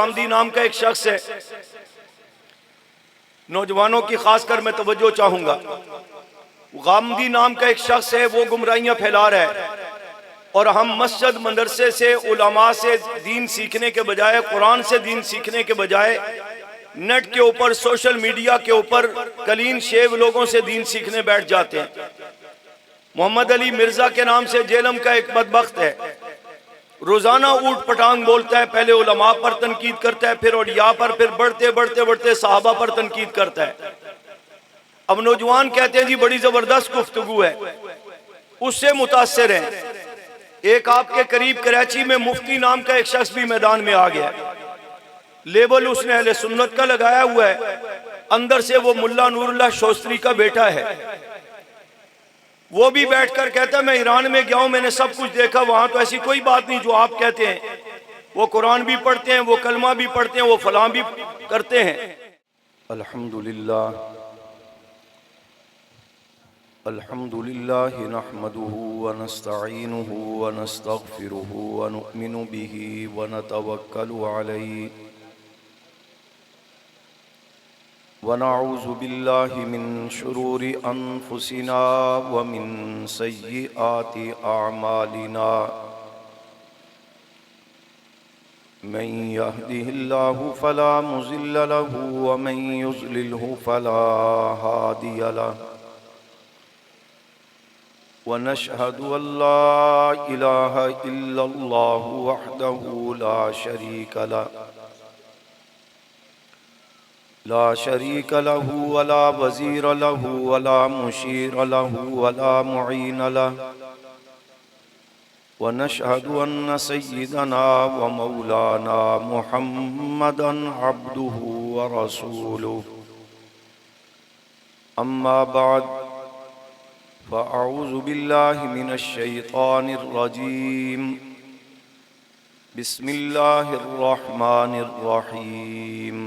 गामदी नाम का एक शख्स है, नौजवानों की खासकर मैं तवज्जो चाहूंगा। गामदी नाम का एक शख्स है, वो गुमराहियां फैला रहा है और हम मस्जिद मदरसे से उलमा से दीन सीखने के बजाय, कुरान से दीन सीखने के बजाय नेट के ऊपर, सोशल मीडिया के ऊपर कलीन शेव लोगों से दीन सीखने बैठ जाते हैं। मोहम्मद अली मिर्जा के नाम से जेलम का एक बदबख्त है, रोजाना ऊट पटांग बोलता है। पहले उलमा पर तनकीद करता है, फिर औलिया पर, फिर बढ़ते बढ़ते बढ़ते साहबा पर तनकीद करता है। अब नौजवान कहते हैं जी बड़ी जबरदस्त गुफ्तगू है, उससे मुतासिर हैं। एक आपके करीब कराची में मुफ्ती नाम का एक शख्स भी मैदान में आ गया, लेबल उसने अहले सुन्नत का लगाया हुआ है, अंदर से वो मुल्ला नूरुल्लाह शोस्त्री का बेटा है। वो भी बैठकर कहता है मैं ईरान में गया हूं, मैंने सब कुछ देखा, वहां तो ऐसी कोई बात नहीं जो आप कहते हैं। वो कुरान भी पढ़ते हैं, वो कलमा भी पढ़ते हैं, वो फलां भी करते हैं। अल्हम्दुलिल्लाह अल्हम्दुलिल्लाह नहमदुहु व नस्तईनुहु व नस्तगफिरुहु व नुमिनु बिही व नतवक्कलु अलैहि व नऊज़ु बिल्लाहि मिन शुरूरि अनफुसिना व मिन सय्यिआति अअमालिना। मन यहदिहिल्लाहु फला मुज़िल्ल लहु व मन युज़लिल्हु फला हादिय लहु। व नशहदु अल्ला इलाहा इल्लल्लाहु वहदहु ला शरीक लहु वला वज़ीर लहु वला मुशीर लहु वला मुईन लहु। व नशहदु अन्न सय्यिदना व मौलाना मुहम्मदन अब्दुहु व रसूलुहु। अम्मा बाद फ़अऊज़ु बिल्लाहि मिनश शैतानिर रजीम। बिस्मिल्लाहिर रहमानिर रहीम।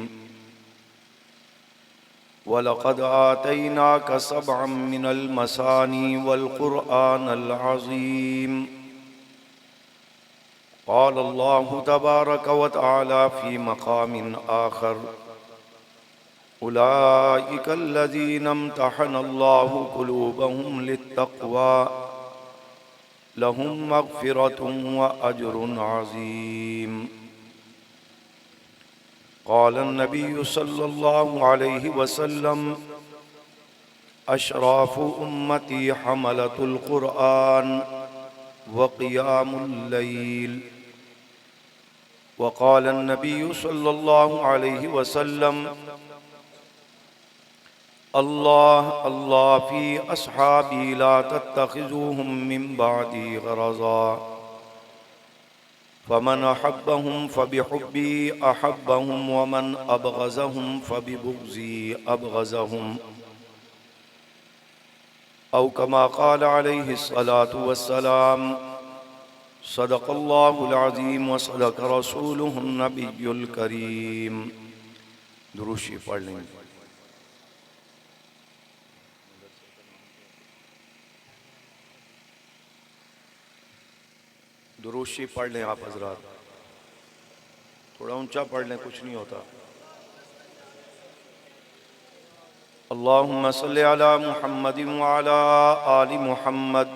वलक़द आतैनाका सबअम मिनल मसानी वल क़ुरआनल अज़ीम। क़ाल अल्लाहु तबारक व तआला फ़ी मक़ामिन आख़र उलाइका अल्लज़ीना इम्तहनल्लाहु क़ुलूबहुम लित्तक़वा लहुम मग़फ़िरतुन व अज्रुन अज़ीम। क़ाल अन्नबिय्यु सल्लल्लाहु अलैहि वसल्लम अशराफ़ु उम्मती हमलतुल क़ुरआन व क़ियामुल लैल। व क़ाल अन्नबिय्यु सल्लल्लाहु अलैहि वसल्लम अल्लाह अल्लाह फ़ी अस्हाबी ला तत्तख़िज़ूहुम मिन बादी ग़रज़ा फ़मन अहब्बहुम फ़बिहुब्बी अहब्बहुम व मन अबग़ज़हुम फ़बिबुग़ज़ी अबग़ज़हुम। औ कमा क़ाल अलैहिस्सलातु वस्सलाम। सदक़ल्लाहुल अज़ीम व सदक़ रसूलुहुन नबियुल करीम। दुरूद शरीफ पढ़ लेंगे। दुरूद शरीफ पढ़ लें आप हज़रात, थोड़ा ऊंचा पढ़ लें, कुछ नहीं होता। अल्लाहुम्मा सल्लि अला मुहम्मदिन व अला आलि मुहम्मद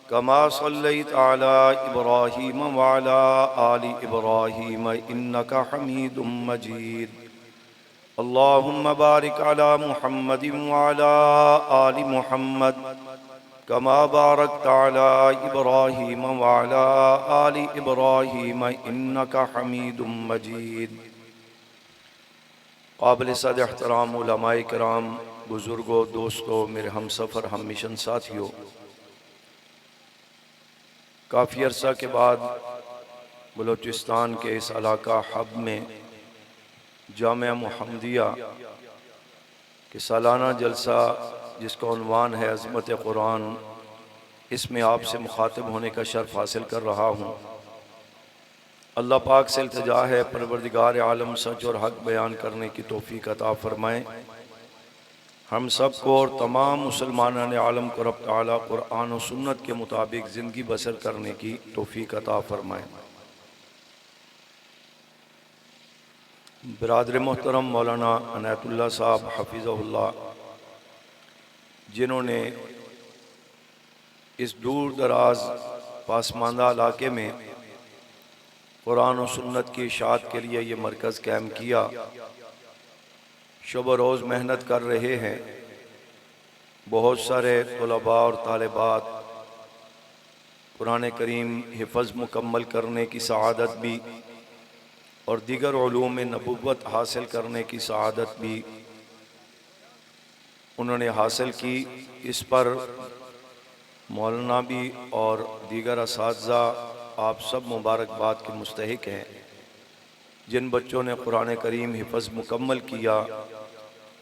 कमा सल्लैता अला इब्राहीम व अला आलि इब्राहीम इन्नका हमीदुम मजीद। अल्लाहुम्मा बारिक अला मुहम्मदिन व अला आलि मुहम्मद कमा बारकता अला इब्राहीम व अला आलि इब्राहीम इन्नका हमीदुम मजीद। काबिल सद एहतराम उलमाए किराम, बुज़ुर्गों, दोस्तों, मेरे हम सफ़र हम मिशन साथियों, काफ़ी अरसा के बाद बलूचिस्तान के इस इलाका हब में जामिया मुहम्मदिया के सालाना जलसा जिसका उन्वान है अज़मत कुरान, इसमें आपसे मुखातिब होने का शर्फ़ हासिल कर रहा हूँ। अल्लाह पाक से इल्तिजा है परवरदिगार आलम सच और हक बयान करने की तौफ़ीक अता फ़रमाएँ। हम सब को और तमाम मुसलमानान आलम को रब तआला कुरान और सुन्नत के मुताबिक ज़िंदगी बसर करने की तौफ़ीक अता फ़रमाएँ। बिरादर मोहतरम मौलाना अनायतुल्लाह साहब हफिज़हुल्लाह, जिन्होंने इस दूर दराज पासमानदा इलाके में कुरान और सुन्नत की इशाअत के लिए ये मरकज़ कायम किया, शब रोज़ मेहनत कर रहे हैं। बहुत सारे तलबा और तालिबात कुरान करीम हिफ़्ज़ मुकम्मल करने की सआदत भी और दीगर उलूम में नबुव्वत हासिल करने की सआदत भी उन्होंने हासिल की। इस पर मौलाना भी और दीगर असातिज़ा आप सब मुबारकबाद के मुस्तहिक हैं। जिन बच्चों ने कुरान करीम हिफ़्ज़ मुकम्मल किया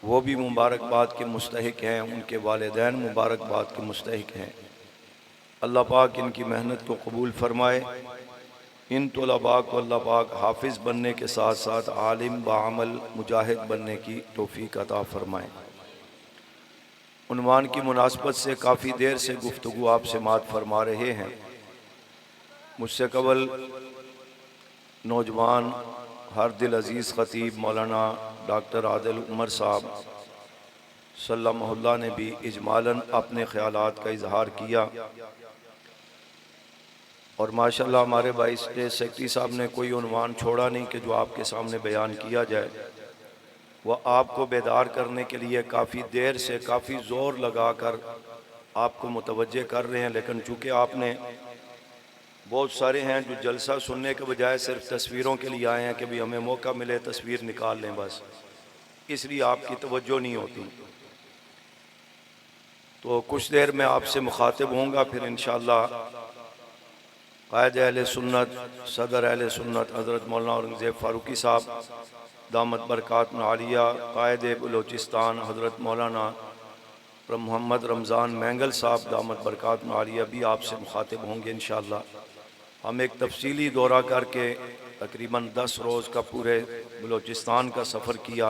वो भी मुबारकबाद के मुस्तहिक हैं, उनके वालिदैन मुबारकबाद के मुस्तहिक हैं। अल्लाह पाक इनकी मेहनत को कबूल फरमाए। इन तलबा को अल्लाह पाक हाफिज़ बनने के साथ साथ आलिम बाअमल मुजाहिद बनने की तौफीक अता फरमाए। उन्वान की मुनासबत से काफ़ी देर से गुफ्तगू आप समाअत फरमा रहे हैं। मुझसे कबल नौजवान हर दिल अज़ीज़ ख़तीब मौलाना डॉक्टर आदिल उमर साहब सल्लल्लाहु ने भी इजमालन अपने ख़यालात का इजहार किया और माशाल्लाह हमारे वाइस सेक्रेटरी साहब ने कोई उन्वान छोड़ा नहीं कि जो आपके सामने बयान किया जाए। वह आपको बेदार करने के लिए काफ़ी देर से काफ़ी ज़ोर लगाकर आपको मुतवज्जे कर रहे हैं, लेकिन चूँकि आपने बहुत सारे हैं जो जलसा सुनने के बजाय सिर्फ तस्वीरों के लिए आए हैं कि भाई हमें मौका मिले तस्वीर निकाल लें बस, इसलिए आपकी तवज्जो नहीं होती। तो कुछ देर में आपसे मुखातिब होऊंगा, फिर इंशाअल्लाह कायद अहले सुन्नत सदर अहले सुन्नत हज़रत मौलाना औरंगज़ेब फ़ारूकी साहब दामत बरकातुहुल आलिया, कायद बलोचिस्तान हज़रत मौलाना मोहम्मद रमज़ान मैंगल साहब दामत बरकातुहुल आलिया भी आपसे मुखातिब होंगे इंशाअल्लाह। हम एक तफसीली दौरा करके तकरीबन 10 रोज़ का पूरे बलोचिस्तान का सफ़र किया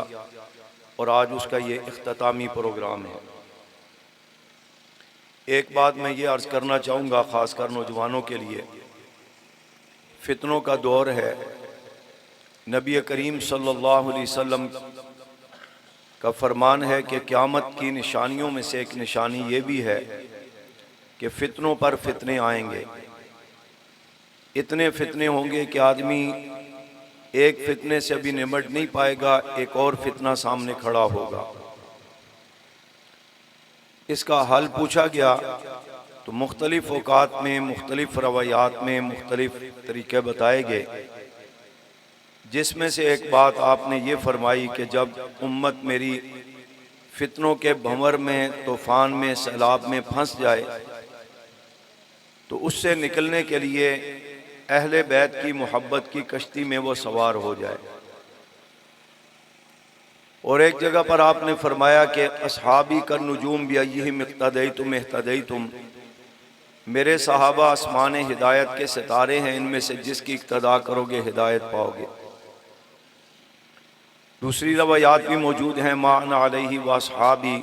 और आज उसका ये इख्तितामी प्रोग्राम है। एक बात मैं ये अर्ज़ करना चाहूँगा ख़ासकर नौजवानों के लिए, फितनों का दौर है। नबी करीम सल्लल्लाहु अलैहि वसल्लम का फरमान है कि क़यामत की निशानियों में से एक निशानी ये भी है कि फितनों पर फितने आएंगे। इतने फितने होंगे कि आदमी एक फितने से अभी निमट नहीं पाएगा, एक और फितना सामने खड़ा होगा। इसका हल पूछा गया तो मुख्तलिफ औकात में मुख्तलिफ रवायात में मुख्तलिफ तरीके बताए गए, जिसमें से एक बात आपने ये फरमाई कि जब उम्मत मेरी फितनों के भंवर में तूफ़ान में सैलाब में फंस जाए तो उससे निकलने के लिए अहले बैत की मोहब्बत की कश्ती में वो सवार हो जाए। और एक जगह पर आपने फरमाया कि अस्हाबी का नुजूम बिअय्यिहिम इक़्तदैतुम इह्तदैतुम, मेरे सहाबा आसमान हिदायत के सितारे हैं, इनमें से जिसकी इक़्तिदा करोगे हिदायत पाओगे। दूसरी रवायात भी मौजूद हैं मा अना अलैहि व अस्हाबी।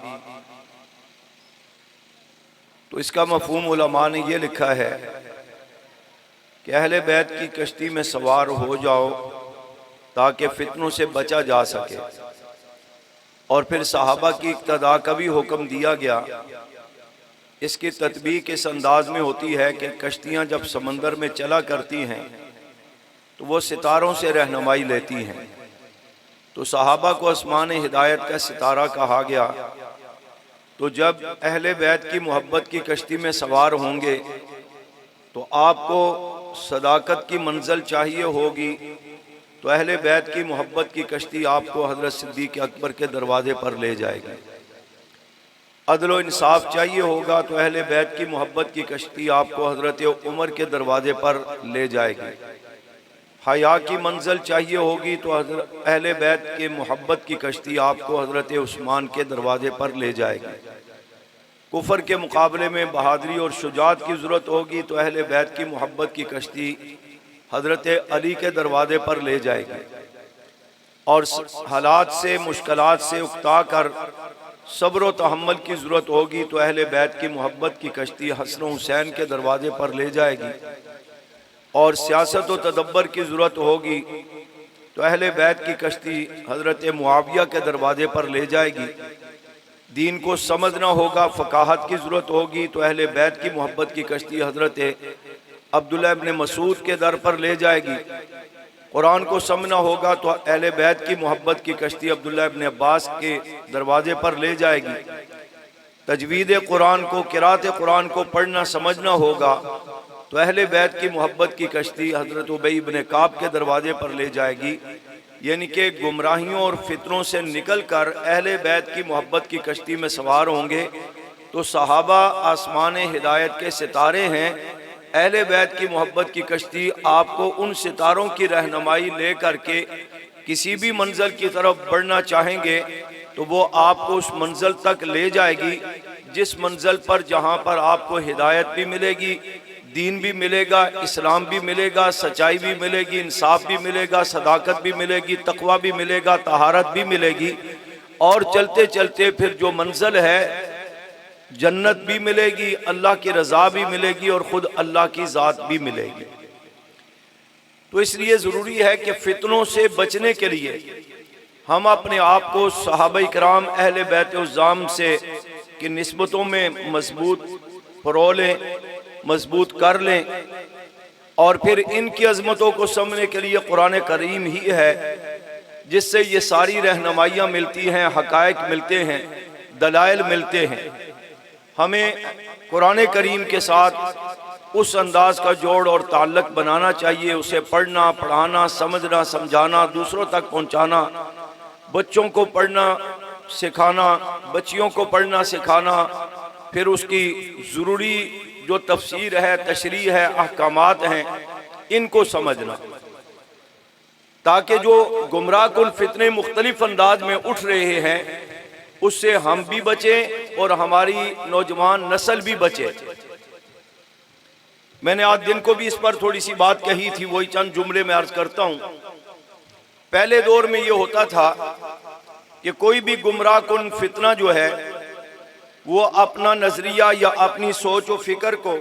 तो इसका मफ़हूम उलमा ने ये लिखा है कि अहले बैत की कश्ती में सवार हो जाओ ताकि फितनों से बचा जा सके। और फिर सहाबा की इक़्तिदा का भी हुक्म दिया गया। इसकी तत्बीक इस अंदाज में होती है कि कश्तियाँ जब समंदर में चला करती हैं तो वो सितारों से रहनुमाई लेती हैं। तो सहाबा को आसमान हिदायत का सितारा कहा गया। तो जब अहले बैत की मोहब्बत की कश्ती में सवार होंगे तो आपको सदाकत की मंजिल चाहिए होगी, तो अहले बैत की मोहब्बत की कश्ती आपको हज़रत सिद्दीक़ अकबर के दरवाजे पर ले जाएगी। अदल व इंसाफ चाहिए होगा तो अहले बैत की मोहब्बत की कश्ती आपको हज़रत उमर के दरवाजे पर ले जाएगी। हया की मंजिल चाहिए होगी तो अहले बैत के मोहब्बत की कश्ती आपको हज़रत उस्मान के दरवाजे पर ले जाएगी। कुफर के मुकाबले में बहादुरी और शुजाअत की ज़रूरत होगी तो अहले बैत की मोहब्बत की कश्ती हज़रत अली के दरवाजे पर ले जाएगी। और हालात से मुश्किलात से उकता कर सब्र व तहम्मुल की ज़रूरत होगी तो अहले बैत की मोहब्बत की कश्ती हसन हुसैन के दरवाजे पर ले जाएगी। और सियासत व तदब्बर की ज़रूरत होगी तो अहले बैत की कश्ती हज़रत मुआविया के दरवाजे पर ले जाएगी। दीन को समझना होगा, फ़काहत की ज़रूरत होगी तो अहले बैत की मोहब्बत की कश्ती हज़रत अब्दुल्लाह इब्न मसूद के दर पर ले जाएगी। कुरान को समझना होगा तो अहले बैत की मोहब्बत की कश्ती अब्दुल्लाह इब्न अब्बास के दरवाजे पर ले जाएगी। तजवीद कुरान को, किरात कुरान को पढ़ना समझना होगा तो अहले बैत की मोहब्बत की कश्ती हज़रत उबई इब्न काब के दरवाजे पर ले जाएगी। यानी कि गुमराहियों और फितरों से निकल कर अहले बैत की मोहब्बत की कश्ती में सवार होंगे तो सहाबा आसमान हिदायत के सितारे हैं। अहले बैत की मोहब्बत की कश्ती आपको उन सितारों की रहनुमाई ले करके किसी भी मंजिल की तरफ बढ़ना चाहेंगे तो वो आपको उस मंजिल तक ले जाएगी, जिस मंजिल पर जहाँ पर आपको हिदायत भी मिलेगी, दीन भी मिलेगा, इस्लाम भी मिलेगा, सच्चाई भी मिलेगी, इंसाफ भी मिलेगा, सदाकत भी मिलेगी, तकवा भी मिलेगा, तहारत भी मिलेगी। और चलते चलते फिर जो मंजिल है जन्नत भी मिलेगी, अल्लाह की रज़ा भी मिलेगी और ख़ुद अल्लाह की ज़ात भी मिलेगी। तो इसलिए ज़रूरी है कि फितनों से बचने के लिए हम अपने आप को सहाबाए किराम अहले बैत उज़्ज़ाम से की निस्बतों में मजबूत परो लें, मजबूत कर लें। और फिर इनकी अजमतों को समझने के लिए कुरान करीम ही है जिससे ये सारी रहनुमाइयाँ मिलती हैं, हक़ाइक़ मिलते हैं, दलाइल मिलते हैं। हमें कुरान करीम के साथ उस अंदाज का जोड़ और ताल्लुक़ बनाना चाहिए, उसे पढ़ना, पढ़ाना, समझना, समझाना, दूसरों तक पहुँचाना, बच्चों को पढ़ना सिखाना, बच्चियों को पढ़ना सिखाना, फिर उसकी ज़रूरी जो तफसीर है, तशरीह है, अहकामात हैं, इनको समझना, ताकि जो गुमराह कुल फितने मुख्तलिफ अंदाज में उठ रहे हैं उससे हम भी बचें और हमारी नौजवान नस्ल भी बचे। मैंने आज दिन को भी इस पर थोड़ी सी बात कही थी, वही चंद जुमले में अर्ज करता हूँ। पहले दौर में ये होता था कि कोई भी गुमराह कुन फितना जो है वो अपना नजरिया या अपनी सोच व फिक्र को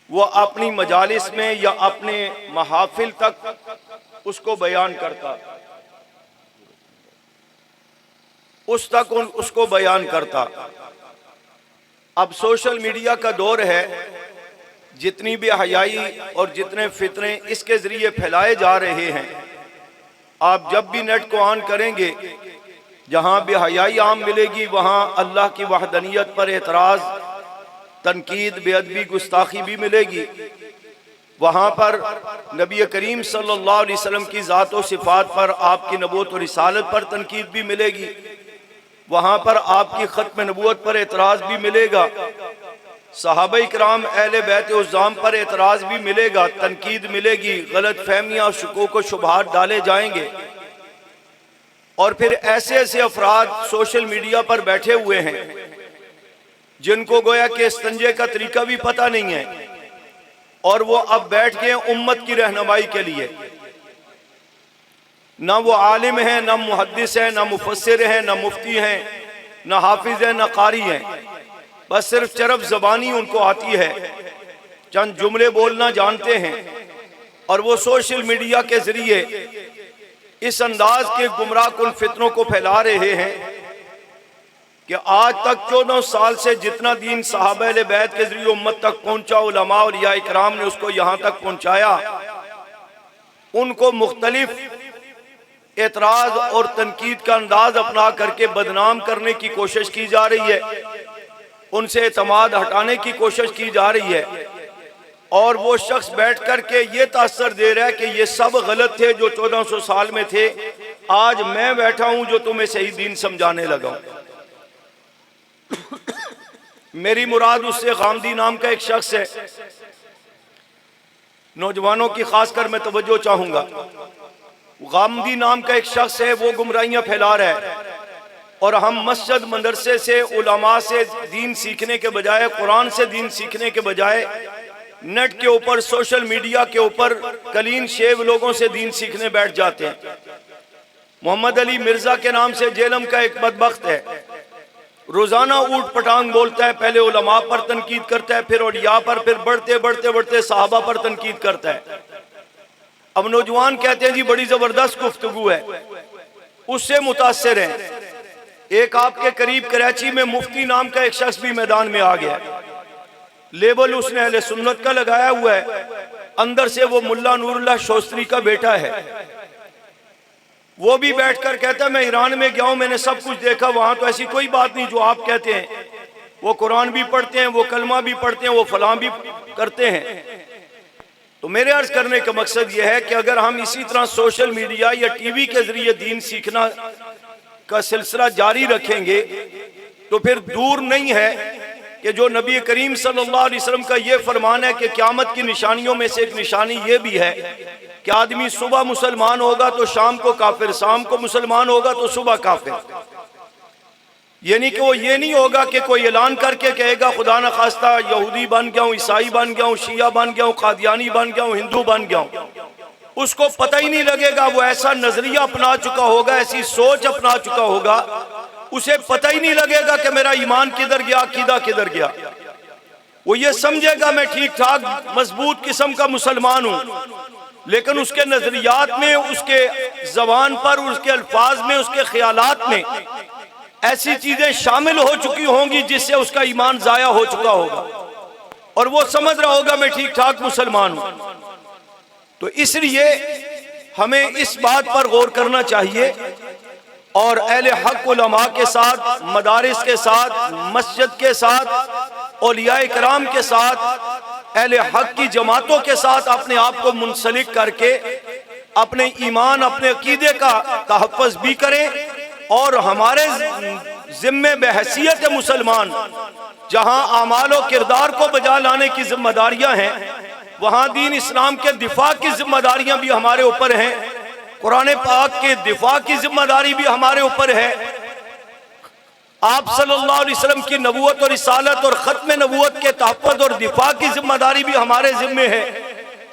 वो अपनी मजालिस में या अपने महाफिल तक उसको बयान करता, उसको बयान करता। अब सोशल मीडिया का दौर है, जितनी भी हयाई और जितने फितने इसके जरिए फैलाए जा रहे हैं, आप जब भी नेट को ऑन करेंगे जहाँ भी हयाई आम मिलेगी वहाँ अल्लाह की वहदनियत पर एतराज़, तनकीद, बेअदबी, गुस्ताखी भी मिलेगी। वहाँ पर नबी करीम सल्लल्लाहु अलैहि वसल्लम की ज़ात व सिफ़ात पर, आपकी नबूवत और रिसालत पर तनकीद भी मिलेगी। वहाँ पर आपकी ख़त्म नबूवत पर एतराज़ भी मिलेगा, सहाबाए किराम अहले बैत उज़्ज़ाम पर एतराज़ भी मिलेगा, तनकीद मिलेगी, गलत फहमियाँ और शुकूक व शुबहात डाले जाएंगे। और फिर ऐसे ऐसे अफराद सोशल मीडिया पर बैठे हुए हैं जिनको गोया के इस्तंजे का तरीका भी पता नहीं है, और वो अब बैठ गए उम्मत की रहनुमाई के लिए। ना वो आलिम है, ना मुहद्दिस है, ना मुफस्सिर है, ना मुफ्ती हैं, ना हाफिज है, ना कारी हैं, बस सिर्फ चरब ज़बानी उनको आती है, चंद जुमले बोलना जानते हैं। और वो सोशल मीडिया के जरिए इस अंदाज के गुमराह कुल फितनों को फैला रहे हैं कि आज तक 14 साल से जितना दीन सहाबा अहले बैत के जरिए उम्मत तक पहुंचा, उलमा और या इकराम ने उसको यहाँ तक पहुंचाया, उनको मुख्तलिफ एतराज और तनकीद का अंदाज अपना करके बदनाम करने की कोशिश की जा रही है, उनसे एतमाद हटाने की कोशिश की जा रही है। और वो शख्स बैठ कर के ये तासर दे रहा है कि ये सब गलत थे जो 1400 साल में थे, आज मैं बैठा हूं जो तुम्हें सही दीन समझाने लगा हूं। मेरी मुराद उससे गामदी नाम का एक शख्स है, नौजवानों की खासकर मैं तवज्जो चाहूंगा। गामदी नाम का एक शख्स है, वो गुमराहियां फैला रहा है, और हम मस्जिद मदरसे से, उलमा से दीन सीखने के बजाय, कुरान से दीन सीखने के बजाय नेट के ऊपर, सोशल मीडिया के ऊपर कलीन शेव लोगों से दीन सीखने बैठ जाते हैं। मोहम्मद अली मिर्जा के नाम से जेलम का एक बदबख्त है, रोजाना ऊट पटांग बोलता है, पहले उलमा पर तनकीद करता है, फिर औलिया पर, फिर बढ़ते बढ़ते बढ़ते सहाबा पर तनकीद करता है। अब नौजवान कहते हैं जी बड़ी जबरदस्त गुफ्तगू है, उससे मुतासिर हैं। एक आपके करीब कराची में मुफ्ती नाम का एक शख्स भी मैदान में आ गया, लेबल उसने अहले सुन्नत का लगाया हुआ है, अंदर से वो मुल्ला नूरुल्लाह शोस्त्री का बेटा है। वो भी बैठकर कहता है मैं ईरान में गया हूं, मैंने सब कुछ देखा, वहां तो ऐसी कोई बात नहीं जो आप कहते हैं। वो कुरान भी पढ़ते हैं, वो कलमा भी पढ़ते हैं, वो फलां भी करते हैं। तो मेरे अर्ज करने का मकसद यह है कि अगर हम इसी तरह सोशल मीडिया या टीवी के जरिए दीन सीखना का सिलसिला जारी रखेंगे तो फिर दूर नहीं है कि जो नबी करीम सल्लल्लाहु अलैहि वसल्लम का ये फरमान है कि क़यामत की निशानियों में से एक निशानी ये भी है कि आदमी सुबह मुसलमान होगा तो शाम को काफिर, शाम को मुसलमान होगा तो सुबह काफिर। यानी कि वो ये नहीं होगा कि कोई ऐलान करके कहेगा खुदा न खास्ता यहूदी बन गया हूँ, ईसाई बन गया हूँ, शिया बन गया हूँ, कादियानी बन गया हूँ, हिंदू बन गया हूँ। उसको पता ही नहीं लगेगा, वो ऐसा नजरिया अपना चुका होगा, ऐसी सोच अपना चुका होगा, उसे पता ही नहीं लगेगा कि मेरा ईमान किधर गया, अकीदा किधर गया। वो ये समझेगा मैं ठीक ठाक मजबूत किस्म का मुसलमान हूँ, लेकिन उसके नजरियात में, उसके जबान पर, उसके अल्फाज में, उसके ख्यालात में ऐसी चीजें शामिल हो चुकी होंगी जिससे उसका ईमान जाया हो चुका होगा और वो समझ रहा होगा मैं ठीक ठाक मुसलमान हूं। तो इसलिए हमें इस बात पर गौर करना चाहिए और अहले हक उलमा के साथ, मदारिस के साथ, मस्जिद के साथ, औलियाए किराम के साथ, अहले हक की जमातों के साथ अपने आप को मुंसलिक करके अपने ईमान, अपने अकीदे का तहफ़्फ़ुज़ भी करें और हमारे जिम्मे बहैसियत मुसलमान जहां आमाल और किरदार को बजा लाने की जिम्मेदारियां हैं, वहां दीन इस्लाम के दिफा की जिम्मेदारियां भी हमारे ऊपर हैं, कुरान पाक के दिफा की जिम्मेदारी भी हमारे ऊपर है। आप सल्लल्लाहु अलैहि वसल्लम की नबूवत और रिसालत और खत्म नबूवत के तहफ़्फ़ुज़ और दिफा की जिम्मेदारी भी हमारे जिम्मे है।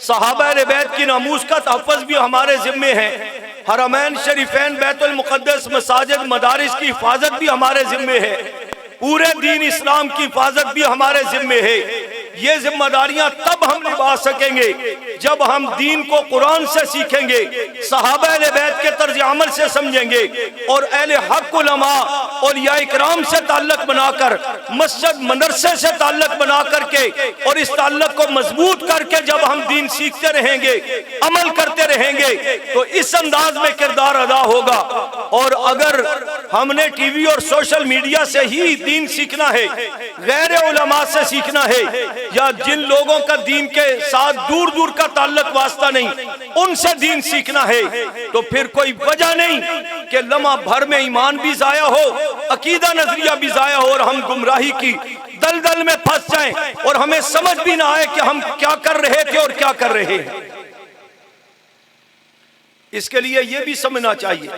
सहाबा अहले बैत की नामूस का तहफ़्फ़ुज़ भी हमारे जिम्मे है। हरमैन शरीफैन, बैतुल मुक़द्दस, मसाजिद, मदारिस की हिफाजत भी हमारे जिम्मे है। पूरे दीन इस्लाम की हिफाजत भी हमारे जिम्मे है। ये जिम्मेदारियां तब हम निभा सकेंगे जब हम दीन को कुरान से सीखेंगे, सहाबा अहले बैत के तर्ज अमल से समझेंगे और अहले हक उलमा औलियाए किराम से ताल्लुक बनाकर, मस्जिद मदरसे से ताल्लुक बना करके और इस ताल्लुक को मजबूत करके जब हम दीन सीखते रहेंगे, अमल करते रहेंगे तो इस अंदाज में किरदार अदा होगा। और अगर हमने टीवी और सोशल मीडिया से ही दीन सीखना है, गैर उलमा से सीखना है या जिन लोगों का दीन के साथ दूर दूर का ताल्लुक वास्ता नहीं, उनसे दीन सीखना है, तो फिर कोई वजह नहीं कि लम्हा भर में ईमान भी जाया हो, अकीदा नजरिया भी जाया हो और हम गुमराही की दलदल में फंस जाएं और हमें समझ भी ना आए कि हम क्या कर रहे थे और क्या कर रहे हैं। इसके लिए यह भी समझना चाहिए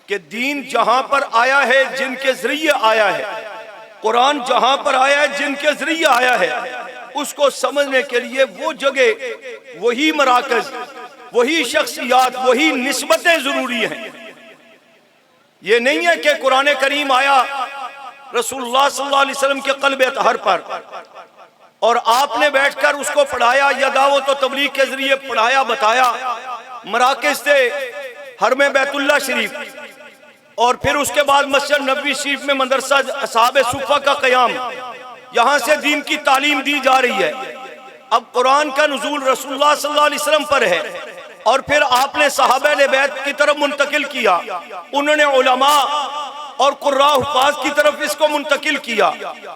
कि दीन जहां पर आया है, जिनके जरिए आया है, कुरान जहां पर आया है, जिनके जरिए आया है, उसको समझने के लिए वो जगह, वही मराकज, वही शख्सियात, वही निस्बतें जरूरी हैं। ये नहीं है कि कुरान करीम आया रसूलुल्लाह सल्लल्लाहु अलैहि वसल्लम के क़ल्ब अतहर पर और आपने बैठकर उसको पढ़ाया या दावत और तबलीग के जरिए पढ़ाया, बताया, मराकज से हरम बैतुल्लाह शरीफ और फिर उसके बाद मस्जिद नबवी शरीफ में मदरसा असहाबे सुफ़ा का क़याम, यहाँ से दीन की तालीम दी जा रही है। अब कुरान का नुज़ूल रसूलुल्लाह सल्लल्लाहु अलैहि वसल्लम पर है और फिर आपने सहाबा अहले बैत की तरफ मुंतकिल किया, उन्होंने उलमा और कुर्रा हुफ़ाज़ की तरफ इसको मुंतकिल किया।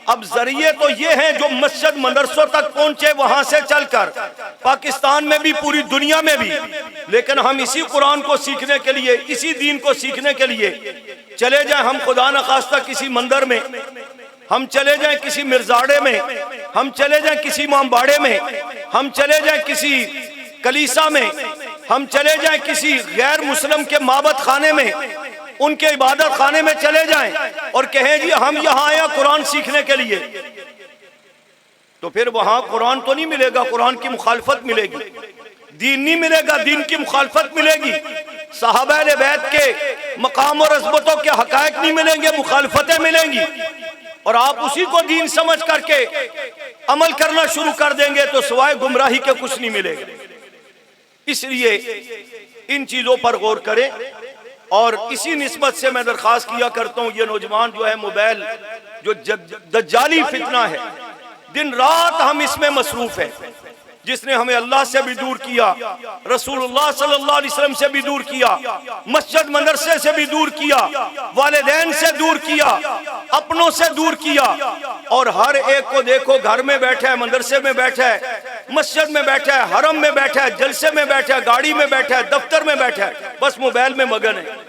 अब जरिए तो ये हैं जो मस्जिद मदरसों तक पहुंचे, वहां से चलकर पाकिस्तान में भी, पूरी दुनिया में भी। लेकिन हम इसी कुरान को सीखने के लिए, इसी दीन को सीखने के लिए चले जाएं हम खुदा न खास्ता किसी मंदिर में, हम चले जाएं किसी मिर्जाड़े में, हम चले जाएं किसी इमामबाड़े में, हम चले जाएं किसी कलीसा में, हम चले जाएं किसी गैर मुस्लिम के माबद खाने में, उनके इबादत खाने में चले जाएं और कहें जी हम यहाँ आया कुरान सीखने के लिए, तो फिर वहां कुरान तो नहीं मिलेगा, कुरान की मुखालफत मिलेगी। दीन नहीं मिलेगा, दीन की मुखालफत मिलेगी। सहाबा अहले बैत के मकाम और अज़मतों के हक़ाइक़ नहीं मिलेंगे, मुखालफतें मिलेंगी। और आप उसी को दीन समझ करके अमल करना शुरू कर देंगे तो सिवाय गुमराही के कुछ नहीं मिलेगा। इसलिए इन चीजों पर गौर करें। और इसी निस्बत से मैं दरख्वास्त किया करता हूं, ये नौजवान जो है मोबाइल जो दज्जाली फितना है, दिन रात हम इसमें मसरूफ है, जिसने हमें अल्लाह से भी दूर किया, रसूलुल्लाह सल्लल्लाहु अलैहि वसल्लम से भी दूर किया, मस्जिद मदरसे से भी दूर किया, वालिदैन से दूर किया, अपनों से दूर किया। और हर एक को देखो, घर में बैठा है, मदरसे में बैठा है, मस्जिद में बैठा है, हरम में बैठा है, जलसे में बैठा है, गाड़ी में बैठा है, दफ्तर में बैठा है, बस मोबाइल में मगन है,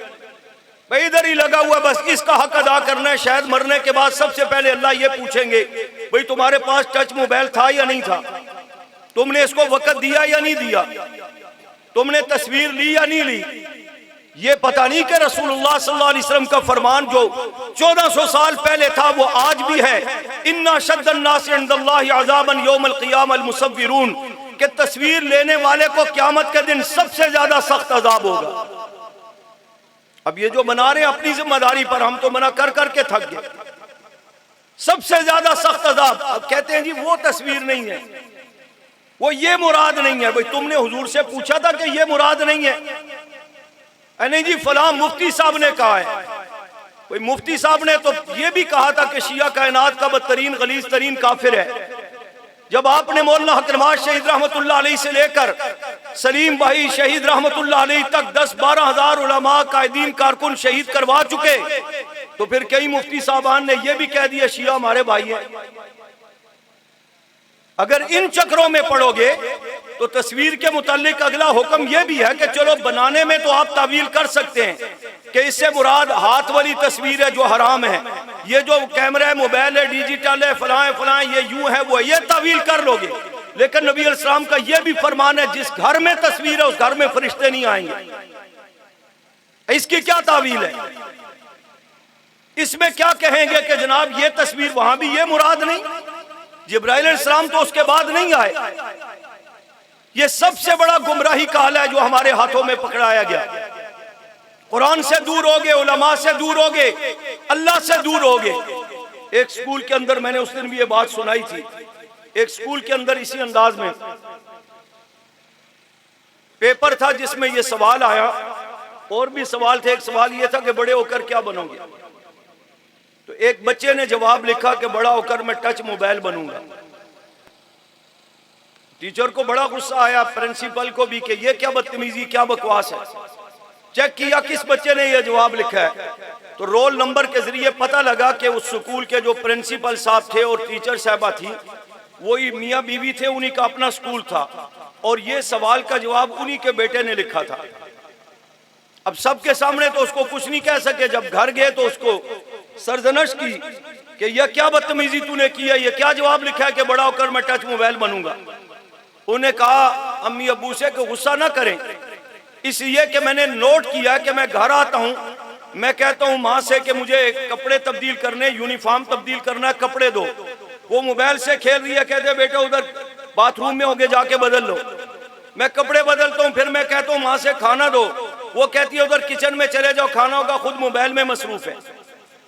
भाई इधर ही लगा हुआ, बस इसका हक अदा करना है। शायद मरने के बाद सबसे पहले अल्लाह ये पूछेंगे, भाई तुम्हारे पास टच मोबाइल था या नहीं था, तुमने इसको वक्त दिया या नहीं दिया, तुमने तस्वीर ली या नहीं ली। ये पता नहीं कि रसूलुल्लाह सल्लल्लाहु अलैहि वसल्लम का फरमान जो 1400 साल पहले था वो आज भी है, इन्ना शद्दन नास इंदल्लाहि अज़ाबन यौमल क़ियामह अल मुसव्विरून, कि तस्वीर लेने वाले को क़यामत के दिन सबसे ज्यादा सख्त अजाब होगा। अब ये जो बना रहे हैं अपनी जिम्मेदारी पर, हम तो मना कर करके थक गए, सबसे ज्यादा सख्त अजाब। अब कहते हैं जी वो तस्वीर नहीं है, वो ये मुराद नहीं है। भाई तुमने हुजूर से पूछा था कि ये मुराद नहीं है? नहीं जी फलां मुफ्ती साहब ने कहा है। कोई मुफ्ती साहब ने तो ये भी कहा था कि शिया कायनात का बदतरीन गलीज तरीन काफिर है। जब आपने मौलाना हक नवाज शहीद रहमतुल्लाह अलैहि से लेकर सलीम भाई शहीद रहमतुल्लाह अलैहि तक 10-12 हजार उलमा कायदीन कारकुन शहीद करवा चुके, तो फिर कई मुफ्ती साहबान ने यह भी कह दिया शिया हमारे भाई हैं। अगर इन चक्रों में पड़ोगे तो तस्वीर के मुतालिक अगला हुक्म यह भी है कि चलो बनाने में तो आप तावील कर सकते हैं कि इससे मुराद हाथ वाली तस्वीर है जो हराम है, ये जो कैमरा है, मोबाइल है, डिजिटल है, फलाएं फलाएं, ये यूं है वो, ये तावील कर लोगे। लेकिन नबी अलैहिस्सलाम का यह भी फरमान है जिस घर में तस्वीर है उस घर में फरिश्ते नहीं आएंगे। इसकी क्या तावील है? इसमें क्या कहेंगे कि जनाब ये तस्वीर वहां भी ये मुराद नहीं, जिब्राइल अलैहिस्सलाम तो उसके बाद नहीं आए। ये सबसे बड़ा गुमराही का हाल है जो हमारे हाथों में पकड़ाया गया। कुरान से दूर होगे, उलमा से दूर होगे, अल्लाह से दूर होगे। एक स्कूल के अंदर मैंने उस दिन भी ये बात सुनाई थी, एक स्कूल के अंदर इसी अंदाज में पेपर था जिसमें ये सवाल आया, और भी सवाल थे। एक सवाल ये था कि बड़े होकर क्या बनोगे? तो एक बच्चे ने जवाब लिखा कि बड़ा होकर मैं टच मोबाइल बनूंगा। टीचर को बड़ा गुस्सा आया, प्रिंसिपल को भी, कि ये क्या बदतमीजी, क्या बकवास है। चेक किया किस बच्चे ने यह जवाब लिखा है, तो रोल नंबर के जरिए पता लगा कि उस स्कूल के जो प्रिंसिपल साहब थे और टीचर साहबा थी वही मियाँ बीवी थे, उन्हीं का अपना स्कूल था, और ये सवाल का जवाब उन्हीं के बेटे ने लिखा था। अब सबके सामने तो उसको कुछ नहीं कह सके, जब घर गए तो उसको सरजनश की कि यह क्या बदतमीजी तूने की है, यह क्या जवाब लिखा है कि बड़ा होकर मैं टच मोबाइल बनूंगा। उन्हें कहा अम्मी अबू से कि गुस्सा ना करें, इसलिए कि मैंने नोट किया कि मैं घर आता हूं, मैं कहता हूं माँ से कि मुझे कपड़े तब्दील करने, यूनिफॉर्म तब्दील करना, कपड़े दो। वो मोबाइल से खेल रही है, कहते बेटा उधर बाथरूम में होगे जाके बदल लो। मैं कपड़े बदलता हूँ, फिर मैं कहता हूँ माँ से खाना दो, वो कहती है उधर किचन में चले जाओ खाना होगा, खुद मोबाइल में मसरूफ है।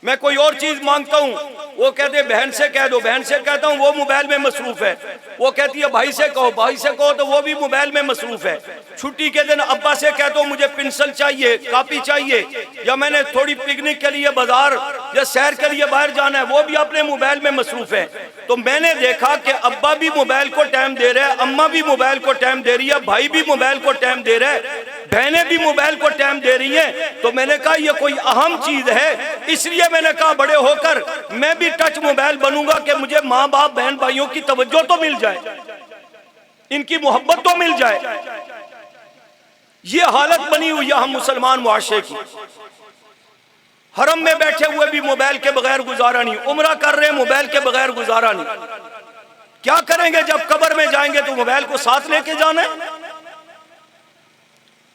मैं कोई और चीज मांगता हूँ, वो कहते बहन से कह दो, बहन से कहता हूँ वो मोबाइल में मसरूफ है। वो कहती है भाई से कहो, भाई से कहो तो वो भी मोबाइल में मसरूफ है। छुट्टी के दिन अब्बा से कहता हूँ मुझे पेंसिल चाहिए, कॉपी चाहिए, या मैंने थोड़ी पिकनिक के लिए बाजार या सैर के लिए बाहर जाना है, वो भी अपने मोबाइल में मसरूफ है। तो मैंने देखा कि अब्बा भी मोबाइल को टाइम दे रहे हैं, अम्मा भी मोबाइल को टाइम दे रही है, भाई भी मोबाइल को टाइम दे रहे हैं, बहनें भी मोबाइल को टाइम दे रही हैं। तो मैंने कहा ये कोई अहम चीज है, इसलिए मैंने कहा बड़े होकर मैं भी टच मोबाइल बनूंगा कि मुझे माँ बाप बहन भाइयों की तवज्जो तो मिल जाए, इनकी मोहब्बत तो मिल जाए। ये हालत बनी हुई है हम मुसलमान मुआशरे की। हरम में बैठे हुए भी मोबाइल के बगैर गुजारा नहीं, उम्रा कर रहे हैं मोबाइल के बगैर गुजारा नहीं। क्या करेंगे जब कब्र में जाएंगे तो मोबाइल को साथ लेके जाना है?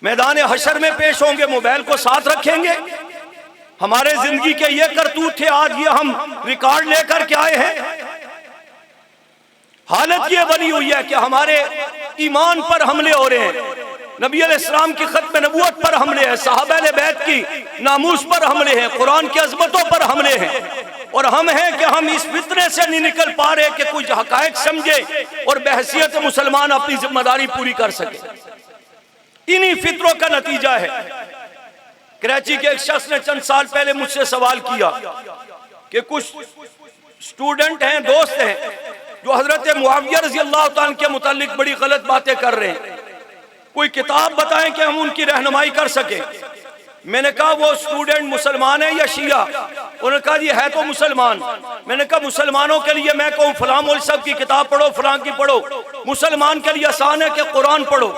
मैदान हशर में पेश होंगे मोबाइल को साथ रखेंगे? हमारे जिंदगी के ये करतूत थे, आज ये हम रिकॉर्ड लेकर के आए हैं। हालत ये बनी हुई है कि हमारे ईमान पर हमले हो रहे हैं, नबी अलैहिस्सलाम की खत्म नबूवत पर हमले हैं, सहाबाए बैत की नामूस पर हमले हैं, कुरान की अज़मतों पर हमले हैं। और हम हैं कि हम इस फितने से नहीं निकल पा रहे कि कुछ हकायक समझे और बहसियत मुसलमान अपनी जिम्मेदारी पूरी कर सके। इन्हीं फितरों का नतीजा है। कराची के एक शख्स ने चंद साल पहले मुझसे सवाल किया कि कुछ स्टूडेंट हैं, दोस्त हैं, जो हजरत मुआविया रजी अल्लाह ताला के मुतालिक बड़ी गलत बातें कर रहे हैं, कोई किताब बताएं कि हम उनकी रहनुमाई कर सके। मैंने कहा वो स्टूडेंट मुसलमान है या शिया? उन्होंने कहा जी है तो मुसलमान। मैंने कहा मुसलमानों के लिए मैं कहूँ फलां मौलवी साहब की किताब पढ़ो, फलां की पढ़ो, मुसलमान के लिए आसान है कि कुरान पढ़ो,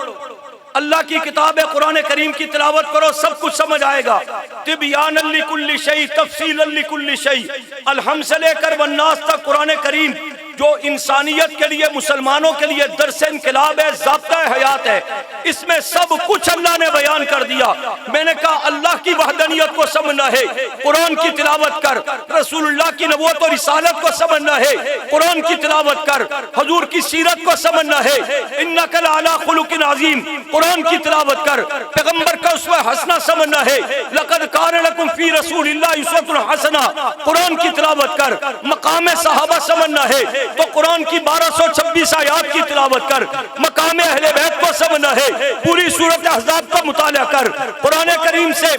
अल्लाह की किताब है, कुरान करीम की तिलावत करो, सब कुछ समझ आएगा। तिबयान लिकुल्ली शै, तफसील लिकुल्ली शै, अलहम से लेकर वन्नास तक कुरान करीम जो इंसानियत के लिए, मुसलमानों के लिए दर्स इनकलाब है, ज़ाब्ता हयात है, इसमें सब कुछ अल्लाह ने बयान कर दिया। मैंने कहा अल्लाह की वहदानियत को समझना है, कुरान की तिलावत कर, रसूलुल्लाह की नबूवत और रिसालत को समझना है, कुरान की तिलावत कर, हुजूर की सीरत को समझना है, इन्नका लअला खुलुकिन अज़ीम, कुरान की तिलावत कर, पैगंबर का उसवा हसना समझना है, लक़द कान लकुम फी रसूलिल्लाहि उस्वतुन हसना, कुरान की तिलावत कर, मकाम सहाबा समझना है तो कुरान की 1226 आयात की तिलावत कर, मकाम अहले बैत को समझना है, पूरी सूरत अहज़ाब का मुताला कर, कुरान करीम से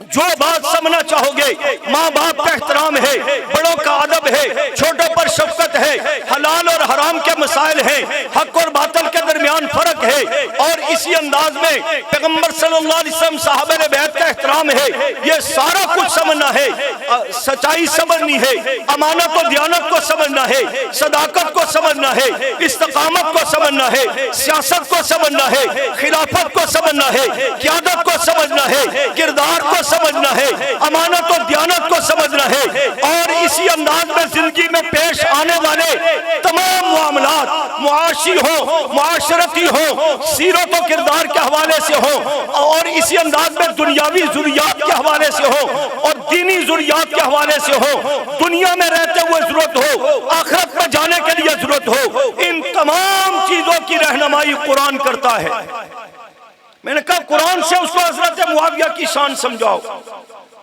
जो बात समझना चाहोगे, माँ बाप का एहतराम है, बड़ों का अदब है, छोटों पर शफकत है, हलाल और हराम के मसाइल हैं, हक और बातिल के दरमियान फर्क है, और इसी अंदाज में पैगंबर सल्लल्लाहु अलैहि वसल्लम साहबे ने बैत का एहतराम है, ये सारा कुछ समझना है, सच्चाई समझनी है, अमानत और दियानत को समझना है, सदाकत को समझना है, इस्तिकामत को समझना है, सियासत को समझना है, खिलाफत को समझना है, क़यादत को समझना है, किरदार को समझना है, अमानत और दियानत को समझना है, और इसी अंदाज में जिंदगी में पेश आने वाले तमाम मामलात मुआशी हो, मुआशरती हो, सीरत और किरदार के हवाले से हो, और इसी अंदाज में दुनियावी ज़रूरियात के हवाले से हो और दीनी ज़रूरियात के हवाले से हो, दुनिया में रहते हुए जरूरत हो, आखिरत में जाने के लिए जरूरत हो, इन तमाम चीजों की रहनुमाई कुरान करता है। मैंने कहा कुरान से उसको हजरत मुआविया की शान समझाओ।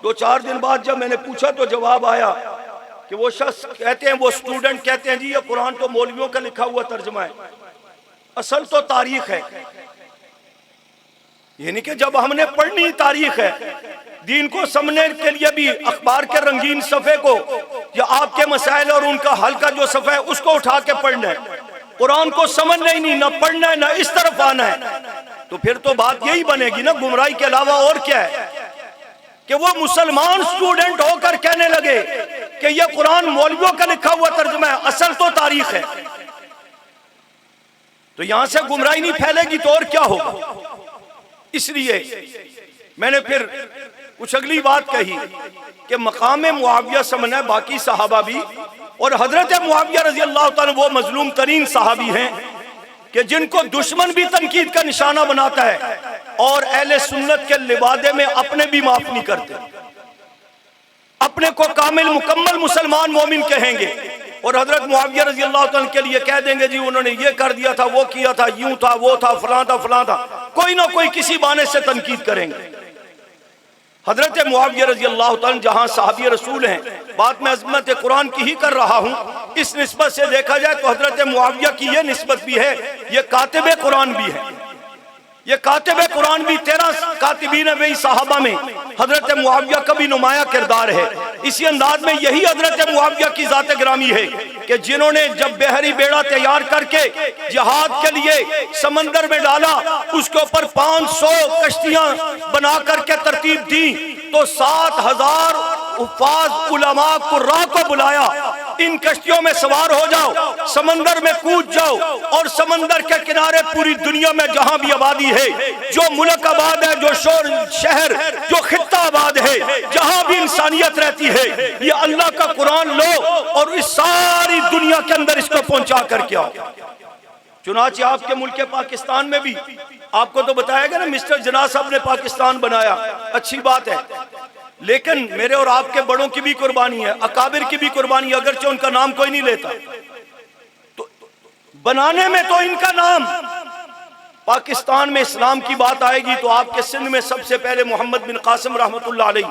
2-4 दिन बाद जब मैंने पूछा तो जवाब आया कि वो शख्स कहते हैं, वो स्टूडेंट कहते हैं जी ये कुरान तो मौलवियों का लिखा हुआ तर्जुमा है, असल तो तारीख है। यानी कि जब हमने पढ़नी तारीख है, दीन को समझने के लिए भी अखबार के रंगीन सफ़े को या आपके मसाइल और उनका हल का जो सफ़ा है उसको उठा के पढ़ना है, कुरान को समझना ही नहीं, ना पढ़ना है ना इस तरफ आना है, तो फिर तो बात यही बनेगी ना, गुमराही के अलावा और क्या है कि वो मुसलमान स्टूडेंट होकर कहने लगे कि ये कुरान मौलवियों का लिखा हुआ तर्जुमा है, असल तो तारीख है। तो यहां से गुमराही नहीं फैलेगी तो और क्या होगा। इसलिए मैंने फिर कुछ अगली बात कही कि मकाम मुआविया समझना है, बाकी सहाबा भी, और हजरत मुआविया रजी अल्लाह ताला वो मजलूम तरीन सहाबी हैं कि जिनको दुश्मन भी तनकीद का निशाना बनाता है और अहले सुन्नत के लिबादे में अपने भी माफ नहीं करते, अपने को कामिल मुकम्मल मुसलमान मोमिन कहेंगे, और हजरत मुआविया रजी अल्लाह ताला के लिए कह देंगे जी उन्होंने ये कर दिया था, वो किया था, यूं था, वो था, फलां था, फलां था, कोई ना कोई किसी बहाने से तनकीद करेंगे। हजरत मुआविया रजी अल्लाह ताला जहां साहबी रसूल हैं, बात में अज़मत कुरान की ही कर रहा हूं, इस निस्बत से देखा जाए तो हजरत मुआविया की ये निस्बत भी है, ये कातिब कुरान भी है, ये कातिब कुरान भी 13 कातिबीन वही साहबा में हजरत मुआविया का भी नुमाया किरदार है। इसी अंदाज में यही हजरत मुआविया की जात ग्रामी है कि जिन्होंने जब बहरी बेड़ा तैयार करके जिहाद के लिए समंदर में डाला, उसके ऊपर 500 कश्तियां बना करके तरतीब दी, तो 7000 उफाज उलमा कुर्रा को बुलाया, इन कश्तियों में सवार हो जाओ, समंदर में कूद जाओ, और समंदर के किनारे पूरी दुनिया में जहां भी आबादी है, जो मुल्क आबाद है, जो शहर, जो खित्ता आबाद है, जहां भी इंसानियत रहती है, ये अल्लाह का कुरान लो और इस सारी दुनिया के अंदर इसको पहुंचा करके आओ। चुनाचे आपके मुल्क पाकिस्तान में भी आपको तो बताया गया ना, मिस्टर जना साहब ने पाकिस्तान बनाया, अच्छी बात है, लेकिन मेरे और आपके बड़ों की भी कुर्बानी है, अकाबिर की भी कुर्बानी है, अगरचे उनका नाम कोई नहीं लेता, तो बनाने में तो इनका नाम, पाकिस्तान में इस्लाम की बात आएगी तो आपके सिंध में सबसे पहले मोहम्मद बिन कासिम रहमतुल्लाह अलैह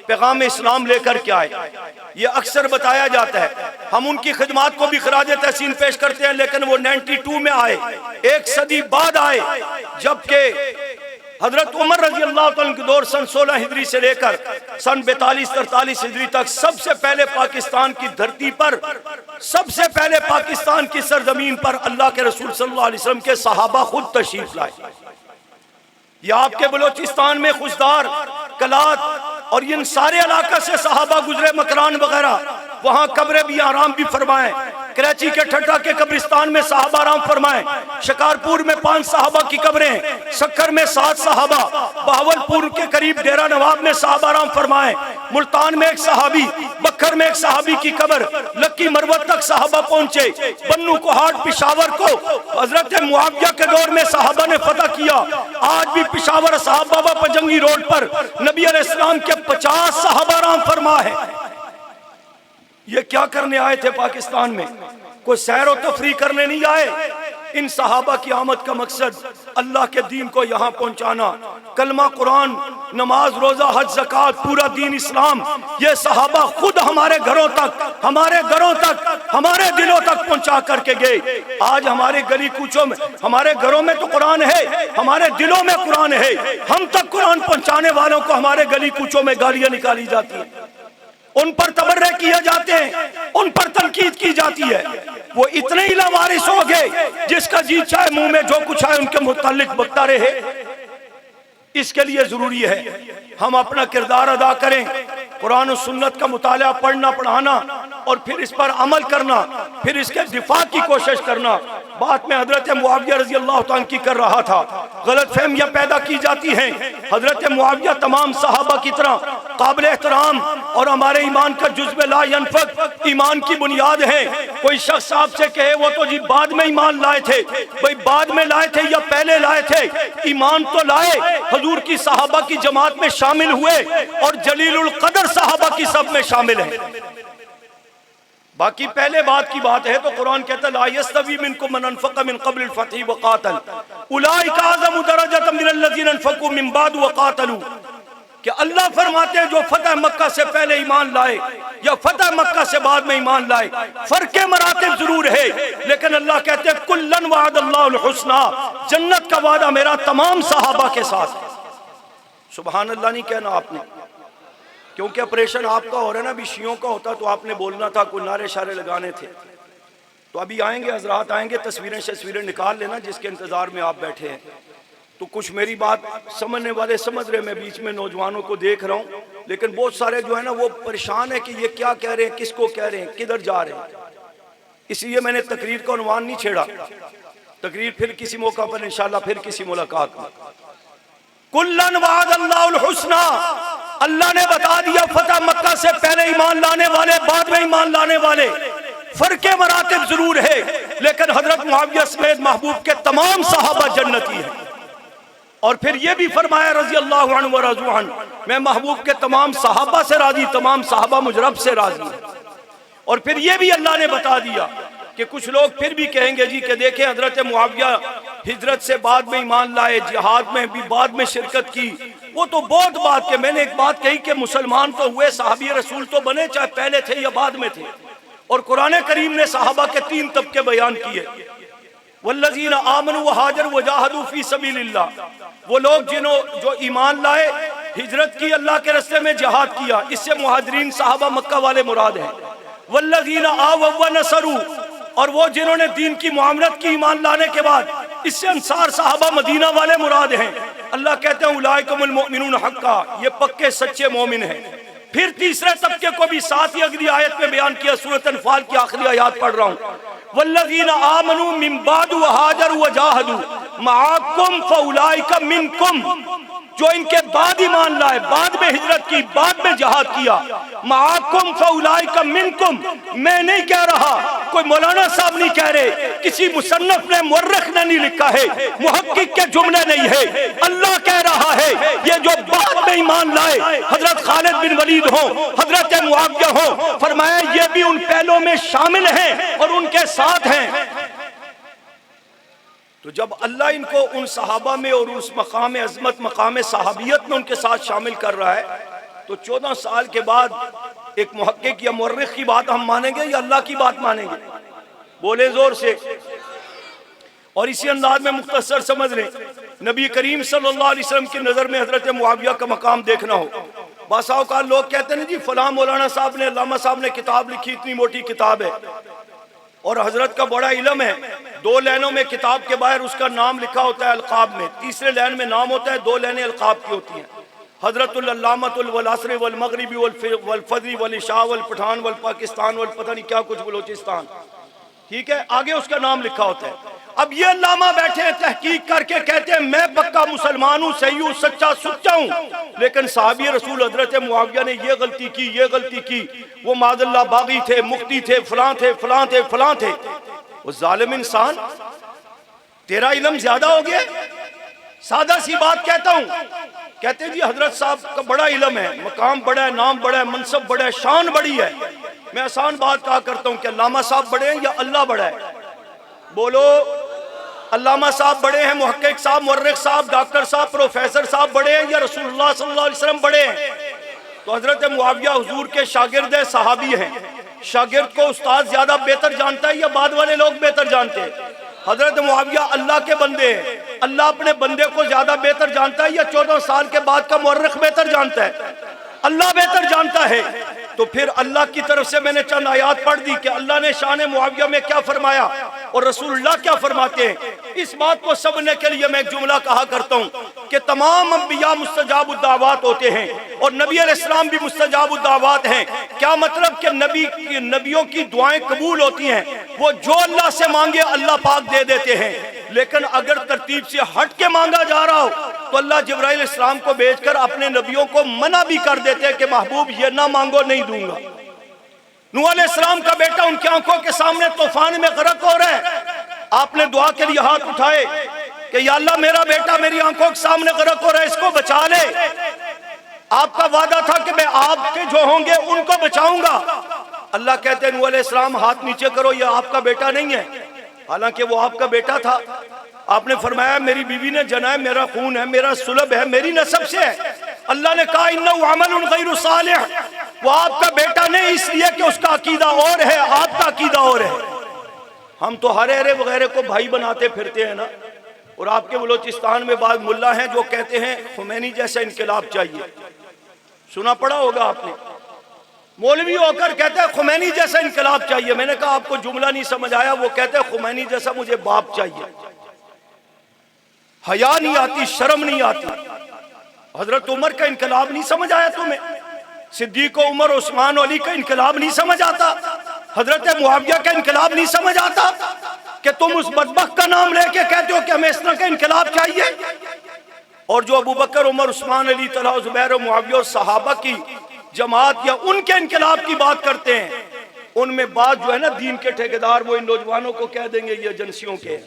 पैगाम इस्लाम लेकर के आए। ये अक्सर बताया जाता है, हम उनकी खिदमात को भी खराज तहसीन पेश करते हैं, लेकिन वो 92 में आए, एक सदी बाद आए, जबकि हजरत उमर रजी अल्लाह तआला के दौर सन 16 हिजरी से लेकर सन 42-43 हिजरी तक सबसे पहले पाकिस्तान की धरती पर, सबसे पहले पाकिस्तान की सरजमीन पर अल्लाह के रसूल सल्लल्लाहु अलैहि वसल्लम के सहाबा खुद तशरीफ लाए। या आपके बलोचिस्तान में खुशदार, कलात और इन सारे इलाका से सहाबा गुजरे, मकरान वगैरह, वहां कब्रें भी आराम भी फरमाए। कराची के ठट्टा के कब्रिस्तान में सहाबा आराम फरमाए। शिकारपुर में 5 सहाबा की कब्रें, सक्कर में 7 सहाबा, बहावलपुर के करीब डेरा नवाब में सहाबा आराम फरमाए। मुल्तान में एक सहाबी, बक्खर में एक सहाबी की कब्र, लक्की मरवत तक सहाबा पहुंचे। बन्नू को हाट पिशावर को हजरत मुआविया के दौर में सहाबा ने फतह किया। आज भी पिशावर साहब बाबा पजंगी रोड पर नबी अलैहिस्सलाम के 50 सहाबा आराम फरमा है। ये क्या करने आए थे पाकिस्तान में? कोई सैर और तफरी करने नहीं आए। इन सहाबा की आमद का मकसद अल्लाह के दीन को यहाँ पहुँचाना, कलमा, कुरान, नमाज, रोजा, हज, ज़कात, पूरा दीन इस्लाम, ये सहाबा खुद हमारे घरों तक, हमारे घरों तक, हमारे दिलों तक पहुँचा करके गए। आज हमारे गली कूचों में, हमारे घरों में तो कुरान है, हमारे दिलों में कुरान है, हम तक कुरान पहुँचाने वालों को हमारे गली कूचों में गालियाँ निकाली जाती है, उन पर तबर्रे किए जाते हैं, उन पर तनकीद की जाती है। वो इतने ही लावारिस हो गए, जिसका जी चाहे मुंह में जो कुछ आए उनके मुतालिक बकता रहे। इसके लिए जरूरी है हम अपना किरदार अदा करें, कुरान और सुन्नत का मुताला पढ़ना, पढ़ाना और फिर इस पर अमल करना, फिर इसके दिफा की कोशिश करना। बात में हजरत मुआविया रजी अल्लाह तआला की कर रहा था, गलत फहमियां पैदा की जाती हैं। हजरत मुआविया तमाम सहाबा की तरह काबिल एहतराम और हमारे ईमान का जुज़्व ला यनफक, ईमान की बुनियाद है। कोई शख्स आपसे कहे वो तो जी बाद में ईमान लाए थे, भाई बाद में लाए थे या पहले लाए थे? ईमान तो लाए, हजूर की सहाबा की जमात में शामिल हुए और जलीलुल कदर सहाबा की सब में शामिल है। बाकी पहले बात की बात है तो कुरान कहता है ला यस्तवी मिनकुम मन अनफक़ मिन क़ब्ल अल-फ़त्हि व क़ातल उलाइका अज़मु दरजतन मिन अल्लज़ीना अनफ़क़ू मिन बाद व क़ातलू, कि अल्लाह फरमाते हैं जो फतह मक्का से पहले ईमान लाए या फतह मक्का से बाद में ईमान लाए, फर्क मरातिब जरूर है, लेकिन अल्लाह कहते हैं कुल्लन वअदल्लाहुल हुस्ना, जन्नत का वादा मेरा तमाम सहाबा के साथ है। सुभान अल्लाह नहीं कहना आपने, क्योंकि ऑपरेशन आपका हो रहा है ना, अभी शियों का होता तो आपने बोलना था, कोई नारे शारे लगाने थे। तो अभी आएंगे हजरात, आएंगे, तस्वीरें निकाल लेना जिसके इंतजार में आप बैठे हैं। तो कुछ मेरी बात समझने वाले समझ रहे, मैं बीच में नौजवानों को देख रहा हूँ, लेकिन बहुत सारे जो है ना वो परेशान है कि ये क्या कह रहे हैं, किसको कह रहे हैं, किधर जा रहे हैं। इसलिए मैंने तकरीर का उन्वान नहीं छेड़ा, तकरीर फिर किसी मौका पर इंशाल्लाह, फिर किसी मुलाकात में। कुल्लन वअदल्लाहुल हुस्ना, अल्लाह ने बता दिया फतह मक्का से पहले ईमान लाने वाले, बाद में ईमान लाने वाले, फर्क मरातिब जरूर है, लेकिन हजरत मुआविया समेत महबूब के तमाम सहाबा जन्नती हैं। और फिर ये भी फरमाया रजी अल्लाहु अन्हु व रज़ू अन्हु, मैं महबूब के तमाम सहाबा से राजी, तमाम सहाबा मुझ रब से राजी। और फिर ये भी अल्लाह ने बता दिया कि कुछ लोग फिर भी कहेंगे जी कि देखें हजरत मुआविया हिजरत से बाद में ईमान लाए, जिहाद में भी बाद में शिरकत की, वो तो बहुत बात के। मैंने एक बात कही कि मुसलमान तो हुए, सहाबी रसूल तो बने, चाहे पहले थे या बाद में थे। और कुरान करीम ने सहाबा के 3 तबके बयान किए, वल्लज़ीना आमनू व हाजरू व जाहदू फी सबीलिल्लाह, वो लोग जो ईमान लाए, हिजरत की, अल्लाह के रास्ते में जिहाद किया, इससे मुहाजिरीन सहाबा मक्का वाले मुराद हैं। वल्लज़ीना आवव व नसरू, और वो जिन्होंने दीन की मुआमरत की ईमान लाने के बाद, इससे अंसार सहाबा मदीना वाले मुराद हैं। अल्लाह कहते हैं उलाइकुमुल मुमिनून हक्का, ये पक्के सच्चे मोमिन हैं। फिर तीसरे तबके को भी साथ ही अगली आयत में बयान किया, सूरत अनफाल की आखिरी आयत पढ़ रहा हूँ, वल्लज़ीना आमनू मिन बाद व हाजरू व जाहदू मअकुम फउलाइका मिनकुम, जो इनके बाद ईमान लाए, बाद में हिजरत की, बाद में जिहाद किया, मअकुम फउलाइका मिनकुम, मैं नहीं कह रहा, कोई मौलाना साहब नहीं कह रहे, किसी मुसन्नफ ने, मुर्रिख ने नहीं लिखा है, मुहक्किक के जुमले नहीं है, अल्लाह कह रहा है। ये जो बाद में ईमान लाए, हजरत खालिद बिन वलीद हो, हजरत मुआविया हो, फरमाया ये भी उन पहलों में शामिल हैं और उनके साथ हैं। तो जब अल्लाह इनको उन सहाबा में और उस मकाम अजमत, मकाम सहाबियत में उनके साथ शामिल कर रहा है, तो 14 साल के बाद एक मुहक्किक या मुर्रिख की बात हम मानेंगे या अल्लाह की बात मानेंगे? बोले जोर से। और इसी अंदाज में मुख्तसर समझ लें, नबी करीम सल्लल्लाहु अलैहि वसल्लम की नज़र में हजरत मुआविया का मकाम देखना हो। बासा औकात लोग कहते हैं जी फलां मौलाना साहब ने, अल्लामा साहब ने किताब लिखी, इतनी मोटी किताब है और हजरत का बड़ा इल्म है। 2 लाइनों में किताब के बाहर उसका नाम लिखा होता है अलकाब में, तीसरे लाइन में नाम होता है, 2 लाइनें अलकाब की होती हैं। हजरतुल अल्लामतुल वल असरी वल मगरिबी वल फजरी वल इशा वल पठान वल पाकिस्तान वल पता नहीं क्या कुछ बलोचिस्तान, ठीक है, आगे उसका नाम लिखा होता है। अब ये अल्लामा बैठे हैं तहकीक करके कहते हैं मैं पक्का मुसलमान हूँ, सही हूँ, सच्चा सुच्चा हूँ, लेकिन साहबी रसूल हजरत मुआविया ने ये गलती की, ये गलती की, वो माज़ल्लाह बागी थे, मुफ्ती थे, फलां थे, फलां थे, फलां थे। वो जालिम इंसान, तेरा इल्म ज्यादा हो गया। सादा सी बात कहता हूँ, कहते जी हजरत साहब का बड़ा इल्म है, मकाम बड़ा है, नाम बड़ा है, मनसब बड़ा है, शान बड़ी है। मैं आसान बात कहा करता हूँ कि अल्लामा साहब बड़े हैं या अल्लाह बड़ा है? बोलो। अल्लामा साहब बड़े हैं, मुहक्किक साहब, मुर्रिख साहब, डॉक्टर साहब, प्रोफेसर साहब बड़े हैं या रसूलुल्लाह सल्लल्लाहु अलैहि वसल्लम बड़े हैं? तो हजरत मुआविया हुजूर के शागिर्द सहाबी हैं। शागिर्द को उस्ताद ज्यादा बेहतर जानता है या बाद वाले लोग बेहतर जानते हैं? हजरत मुआविया अल्लाह के बंदे हैं, अल्लाह अपने बंदे को ज्यादा बेहतर जानता है या 14 साल के बाद का मुर्रिख बेहतर जानता है? अल्लाह बेहतर जानता है। तो फिर अल्लाह की तरफ से मैंने चंद आयात पढ़ दी कि अल्लाह ने शान मुआविया में क्या फरमाया और रसूलुल्लाह क्या फरमाते हैं। इस बात को समझने के लिए मैं एक जुमला कहा करता हूँ कि तमाम अंबिया मुस्तजाबुद दावात होते हैं और नबी अलैहिस्सलाम भी मुस्तजाबुद दावात हैं। क्या मतलब कि नबियों की दुआएं कबूल होती हैं, वो जो अल्लाह से मांगे अल्लाह पाक दे देते हैं। लेकिन अगर तरतीब से हट के मांगा जा रहा हो तो अल्लाह जिब्राइल इस्लाम को भेजकर अपने नबियों को मना भी कर देते हैं कि महबूब ये ना मांगो, नहीं दूंगा। नूह अलैहिस्सलाम का बेटा उनकी आंखों के सामने तूफान में गर्क हो रहा है, आपने दुआ के लिए हाथ उठाए कि या अल्लाह मेरा बेटा मेरी आंखों के सामने गर्क हो रहा है, इसको बचा ले। आपका वादा था कि मैं आपके जो होंगे उनको बचाऊंगा। अल्लाह कहते हैं नूह अलैहिस्सलाम हाथ नीचे करो, यह आपका बेटा नहीं है, हालांकि वो आपका बेटा था। आपने फरमाया मेरी बीवी ने जना है, मेरा खून है, मेरा सुलभ है, मेरी नस्ब से है। अल्लाह ने कहा इन्नहु अमलुन गैरु सालिह, वो आपका बेटा नहीं इसलिए कि उसका अकीदा और है, आपका अकीदा और है। हम तो हरे हरे वगैरह को भाई बनाते फिरते हैं ना। और आपके बलोचिस्तान में बाद मुल्ला हैं जो कहते हैं खुमैनी जैसा इनकलाब चाहिए, सुना पड़ा होगा आपने। मौलवी होकर कहते हैं खुमैनी जैसा इनकलाब चाहिए। मैंने कहा आपको जुमला नहीं समझ आया। वो कहते हैं खुमैनी जैसा मुझे बाप चाहिए। हया नहीं आती, शर्म नहीं आती। हजरत उमर का इनकलाब नहीं समझ आया तुम्हें? सिद्दीक उमर उस्मान अली का इनकलाब नहीं समझ आता? हजरत मुआविया का इनकलाब नहीं समझ आता कि तुम उस बदबख्त का नाम लेके कहते हो कि हमें इस तरह का इनकलाब चाहिए? और जो अबू बकर, उमर, उस्मान, अली, तलहा, जुबैर, मुआविया और सहाबा की जमात या उनके इनकलाब की बात करते हैं, उनमें बात जो है ना दीन के ठेकेदार वो इन नौजवानों को कह देंगे ये एजेंसियों के,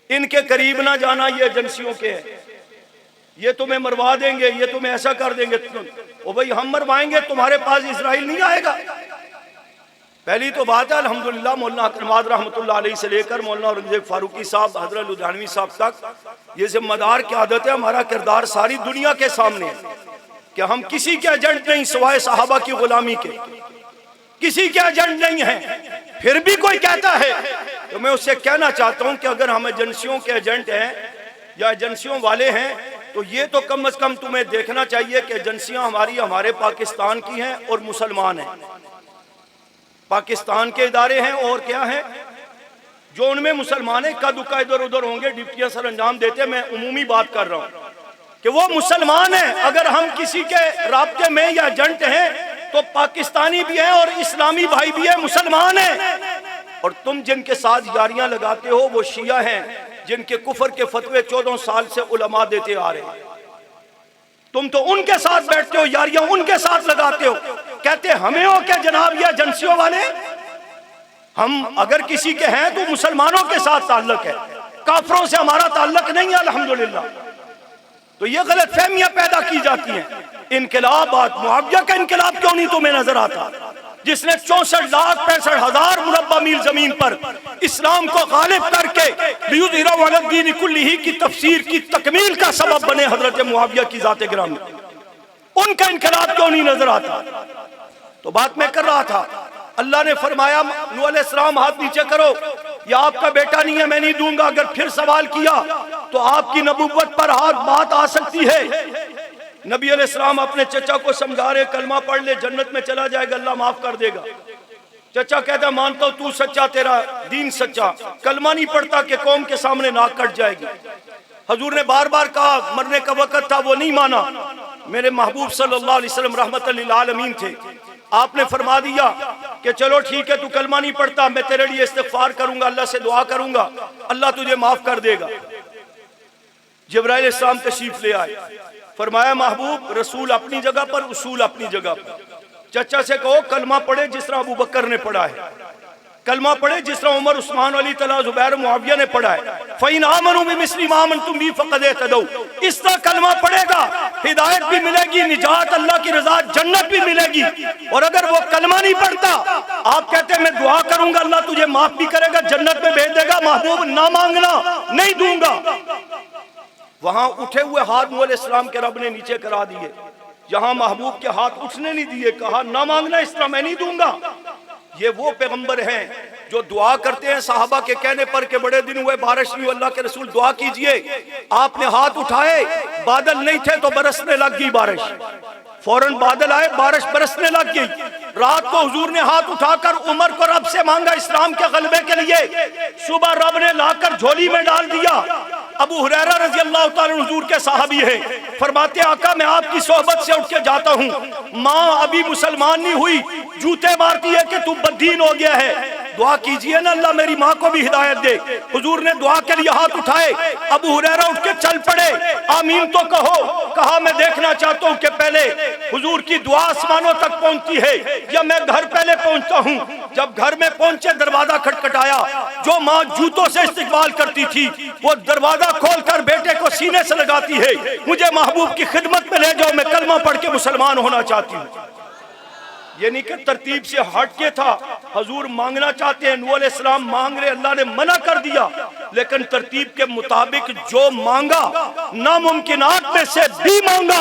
इनके करीब ना जाना, ये एजेंसियों के, ये तुम्हें मरवा देंगे, ये तुम्हें ऐसा कर देंगे। ओ भाई हम मरवाएंगे, तुम्हारे पास इजराइल नहीं आएगा। पहली तो बात है अल्हम्दुलिल्लाह मौलाना अकरमाद रहमतुल्लाह अलैहि से लेकर मौलाना औरंगजेब फारूकी साहब, हजरत लुधियानवी साहब तक ये जिम्मेदार की आदत है। हमारा किरदार सारी दुनिया के सामने है कि हम किसी के एजेंट नहीं सिवाय सहाबा की गुलामी के, किसी के एजेंट नहीं है। फिर भी कोई कहता है तो मैं उससे कहना चाहता हूं कि अगर हम एजेंसियों के एजेंट हैं या एजेंसियों वाले हैं तो ये तो कम से कम तुम्हें देखना चाहिए कि एजेंसियां हमारे पाकिस्तान की हैं और मुसलमान हैं। पाकिस्तान के इदारे हैं और क्या है जो उनमें मुसलमान है, कद उका इधर उधर होंगे, ड्यूटियां सर अंजाम देते। मैं उमूमी बात कर रहा हूं कि वो मुसलमान हैं। अगर हम किसी के राब्ते में या एजेंट हैं तो पाकिस्तानी भी हैं और इस्लामी भाई भी हैं, मुसलमान हैं। और तुम जिनके साथ यारियां लगाते हो वो शिया हैं जिनके कुफर के फतवे 14 साल से उलमा देते आ रहे हैं। तुम तो उनके साथ बैठते हो, यारियां उनके साथ लगाते हो, कहते हमें हो क्या जनाब ये एजेंसियों वाले। हम अगर किसी के हैं तो मुसलमानों के साथ ताल्लुक है, काफरों से हमारा ताल्लुक नहीं है अल्हम्दुलिल्लाह। तो ये गलत फहमियां पैदा की जाती हैं। इनकलाब, मुआविया का इनकलाब क्यों नहीं तुम्हें नजर आता? जिसने 64,65,000 मुरब्बा मील जमीन पर इस्लाम को गालिब करके लियुज़हिरहु अला दीन कुल्लिही की तफसीर की तकमील का सबब बने हजरत मुआविया की जाते गिरामी। उनका इनकलाब क्यों नहीं नजर आता? तो बात मैं कर रहा था, अल्लाह ने फरमाया नूह अलैहिस्सलाम हाथ नीचे करो, या आपका बेटा नहीं है मैं नहीं दूंगा। अगर फिर सवाल किया तो आपकी नबुव्वत पर हाथ बात आ सकती है। नबी अलैहिस्सलाम अपने चचा को समझा रहे, कलमा पढ़ ले जन्नत में चला जाएगा, अल्लाह माफ कर देगा। चचा कहता मानता हूं तू सच्चा, तेरा दीन सच्चा, कलमा नहीं पढ़ता कि कौम के सामने नाक कट जाएगी। हजूर ने बार बार कहा, मरने का वक्त था, वो नहीं माना। मेरे महबूब सल्लल्लाहु अलैहि वसल्लम रहमतल लिल आलमीन थे, आपने फरमा दिया कि चलो ठीक है तू कलमा नहीं पढ़ता, मैं तेरे लिए इस्तिग़फ़ार करूंगा, अल्लाह से दुआ करूंगा, अल्लाह तुझे माफ कर देगा। जिब्राइल अलैहिस्सलाम तशरीफ ले आए, फरमाया महबूब रसूल अपनी जगह पर, उसूल अपनी जगह पर। चचा से कहो कलमा पढ़े जिस तरह अबू बकर ने पढ़ा है, कलमा पढ़े जिस तरह उमर, उस्मान, अली, तला, जुबैर, मुआविया ने पढ़ा है। फ़इन आमनू बिमिस्लि मा आमनतुम बिही फ़क़द इहतदौ। इस तरह कलमा पढ़ेगा, हिदायत भी मिलेगी, निजात, अल्लाह की रज़ा, जन्नत भी मिलेगी। और अगर वो कलमा नहीं पढ़ता, आप कहते हैं मैं दुआ करूंगा अल्लाह तुझे माफ भी करेगा, जन्नत में भेज देगा, महबूब ना मांगना, नहीं दूंगा। वहां उठे हुए हाथ नूह अलैहिस्सलाम के रब ने नीचे करा दिए, जहां महबूब के हाथ उठने नहीं दिए, कहा ना मांगना इस तरह, मैं नहीं दूंगा। ये वो पैगंबर हैं जो दुआ करते हैं साहबा के कहने पर कि बड़े दिन हुए बारिश नहीं, अल्लाह के रसूल दुआ कीजिए। आपने हाथ उठाए, बादल नहीं थे तो बरसने लग गई बारिश, फौरन बादल आए, बारिश बरसने लग गई। रात को हुजूर ने हाथ उठाकर उमर को रब से मांगा इस्लाम के गलबे के लिए, सुबह रब ने लाकर झोली में डाल दिया। अबू हुरैरा रज़ी अल्लाह ताला हुजूर के साहबी है, फरमाते आका मैं आपकी सोहबत से उठ के जाता हूँ, माँ अभी मुसलमान नहीं हुई, जूते मारती है कि तू बददीन हो गया है, दुआ कीजिए ना अल्लाह मेरी माँ को भी हिदायत दे। हुजूर ने दुआ के लिए हाथ उठाए, अबू हुरैरा उठ के चल पड़े, आमीन तो कहो। कहा मैं देखना चाहता हूँ कि पहले हुजूर की दुआ आसमानों तक पहुंचती है या मैं घर पहले पहुंचता हूँ। जब घर में पहुंचे दरवाजा खटखटाया, जो माँ जूतों से इस्तिकबाल करती थी वो दरवाजा खोलकर बेटे को सीने से लगाती है, मुझे महबूब की खिदमत में ले जाओ, मैं कलमा पढ़ के मुसलमान होना चाहती हूँ। ये नहीं कि तरतीब से हट के था, हजूर मांगना चाहते हैं, नूह अलैहिस्सलाम मांग रहे, अल्लाह ने मना कर दिया, लेकिन तरतीब के मुताबिक जो मांगा नामुमकिनात में से भी मांगा,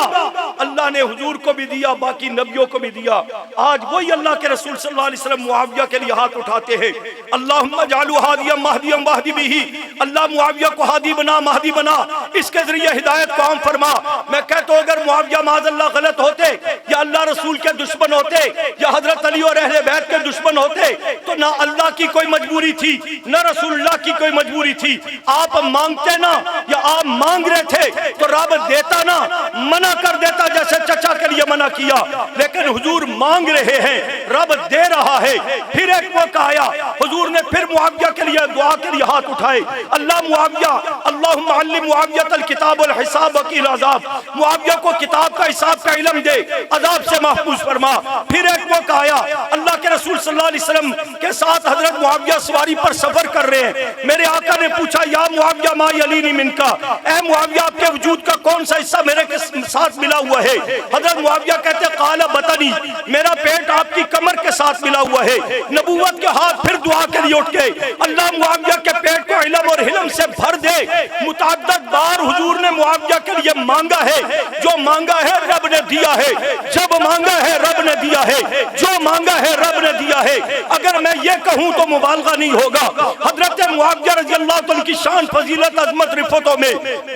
अल्लाह ने हुजूर को भी दिया, बाकी नबियों को भी दिया। आज वही अल्लाह के रसूल सल्लल्लाहु अलैहि वसल्लम मुआविया के लिए हाथ उठाते हैं, अल्लाहुम्मा जालू हादियम महदियम वाहदी बिही, अल्लाह मुआविया को हादी बना, महदी बना, इसके जरिए हिदायत को आम फरमा। मैं कहता हूं अगर मुआविया माज़अल्लाह गलत होते या अल्लाह रसूल के दुश्मन होते या हजरत अली और अहले बैत के दुश्मन होते तो ना अल्लाह की कोई मजबूरी थी ना रसूलुल्लाह की कोई मजबूरी थी। आप मांगते ना या आप मांग रहे थे तो रब देता ना, मना कर देता जैसे चचा के लिए मना किया, लेकिन हुजूर मांग रहे हैं, रब दे रहा है। फिर एक मौका आया, हुजूर ने फिर मुआविया के लिए दुआ के लिए हाथ उठाए, अल्लाह मुआविया अल्लाहुम्मा अल्लिम मुआवियतल किताब वल हिसाब वकील अज़ाब, मुआविया को किताब का हिसाब का इल्म दे, अज़ाब से महफूज फरमा। फिर एक मौका आया, अल्लाह के रसूल सल्लल्लाहु अलैहि वसल्लम के साथ हजरत मुआविया सवारी पर सफर कर रहे हैं। मेरे आका ने पूछा या मुआविया मा यलीनी मिनका, ए मुआविया आपके वजूद का कौन सा हिस्सा मेरे के साथ मिला हुआ है? हजरत मुआविया कहते काला बतनी, मेरा पेट आपकी कमर के साथ मिला हुआ है। नबूवत के हाथ फिर दुआ के लिए उठ गए, अल्लाह मुआविया के पेट को इल्म और हिल्म से भर दे। मुतअद्दिद बार हुजूर ने मुआविया के लिए मांगा है, जो मांगा है रब ने दिया है, जब मांगा है रब ने दिया है, जो मांगा है रब ने दिया है। अगर मैं ये कहूं तो मुबालगा नहीं होगा, हजरत मुआविया रज़ी अल्लाह तआला की शान, फजीलत, अज़मत, रिफ़तों में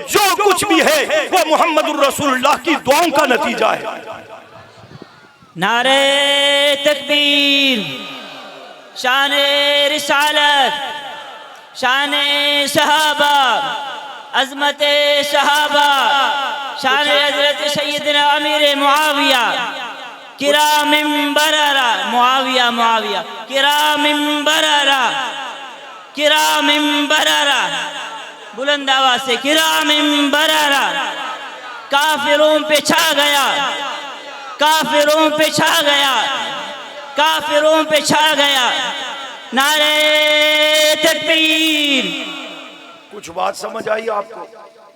जो कुछ भी है वो मुहम्मदुर रसूलुल्लाह की दुआओं का नतीजा है। नारे तकबीर, शाने रिसालत, शाने सहाबा, अज़मत सहाबा, शाने हज़रत सैयदना अमीर मुआविया किरामिम बररा, मुआविया मुआविया किरामिम बररा, किरामिम बररा, बुलंद आवाज से किरामिम बररा। काफिरों पे छा गया, काफिरों पे छा गया, काफिरों पे छा गया। नारे तकबीर। कुछ बात समझ आई आपको?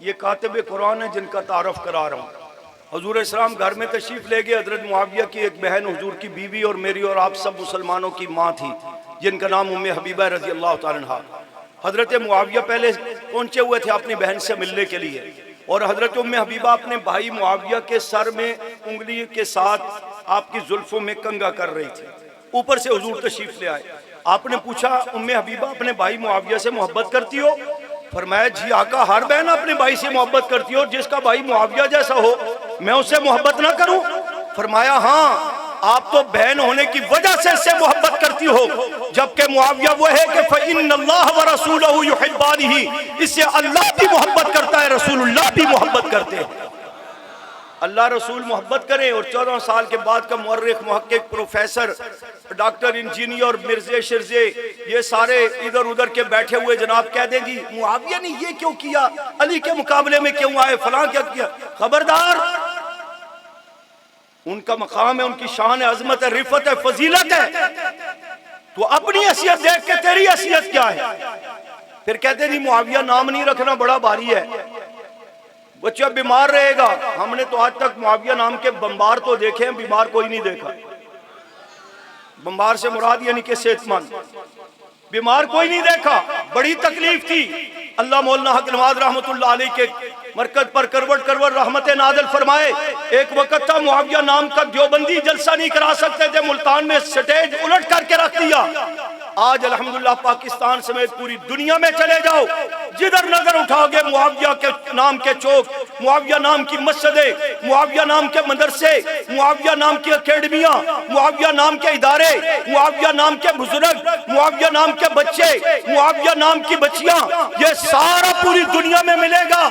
ये कातिब कुरान है जिनका तारफ करा रहा हूं। हुजूर इस्लाम घर में तशरीफ ले गए। हजरत मुआविया की एक बहन हुजूर की बीवी और मेरी और आप सब मुसलमानों की माँ थी, जिनका नाम उम्मे हबीबा रजी अल्लाह तआला अन्हा। हजरत मुआविया पहले पहुंचे हुए थे अपनी बहन से मिलने के लिए, और हजरत उम्मे हबीबा अपने भाई मुआविया के सर में उंगली के साथ आपकी जुल्फों में कंगा कर रही थी। ऊपर से हुजूर तशरीफ ले आए। आपने पूछा, उम्मे हबीबा अपने भाई मुआविया से मोहब्बत करती हो? फरमाया, जी आका, हर बहन अपने भाई से मोहब्बत करती हो, जिसका भाई मुआविया जैसा हो मैं उससे मोहब्बत ना करूं? फरमाया, हाँ, आप तो बहन होने की वजह से इससे मोहब्बत करती हो, जबकि मुआविया वो है कि फ़इन्नल्लाह व रसूलहु युहिब्बानिही, इससे अल्लाह भी मोहब्बत करता है, रसूलुल्लाह भी मोहब्बत करते हैं। अल्लाह रसूल मोहब्बत करें। और 14 साल के बाद का मुअर्रिख, मुहक्किक, प्रोफेसर, डॉक्टर, इंजीनियर, मिर्जे शिरजे, ये सारे इधर उधर के बैठे हुए जनाब कह दें जी मुआविया ने ये क्यों किया, अली के मुकाबले में क्यों आए, फलां क्या किया। खबरदार, उनका मकाम है, उनकी शान है, अजमत है, रिफत है, फजीलत है। तो अपनी हैसियत देख के तेरी हैसियत क्या है? फिर कहते जी मुआविया नाम नहीं रखना बड़ा भारी है, बच्चा बीमार रहेगा। हमने तो आज तक मुआविया नाम के बम्बार तो देखे हैं, बीमार कोई नहीं देखा। बम्बार से मुराद यानी कि सेहतमंद, बीमार कोई नहीं देखा। बड़ी तकलीफ थी। अल्लाह मौलाना हक नवाज रहमतुल्लाह अलैह के मरकज पर करवट करवट रहमतें नाज़िल फरमाए। एक वक्त था मुआविया नाम का देवबंदी जलसा नहीं करा सकते थे, मुल्तान में स्टेज उलट करके रख दिया। आज अल्हम्दुलिल्लाह पाकिस्तान समेत पूरी दुनिया में चले जाओ, जिधर नजर उठाओगे मुआविया के नाम के चौक, मुआविया नाम की मस्जिदें, मुआविया नाम के मदरसे, मुआविया नाम की अकेडमियां, मुआविया नाम के इदारे, मुआविया नाम के बुजुर्ग, मुआविया नाम के बच्चे, मुआविया नाम की बच्चियां, ये सारा पूरी दुनिया में मिलेगा।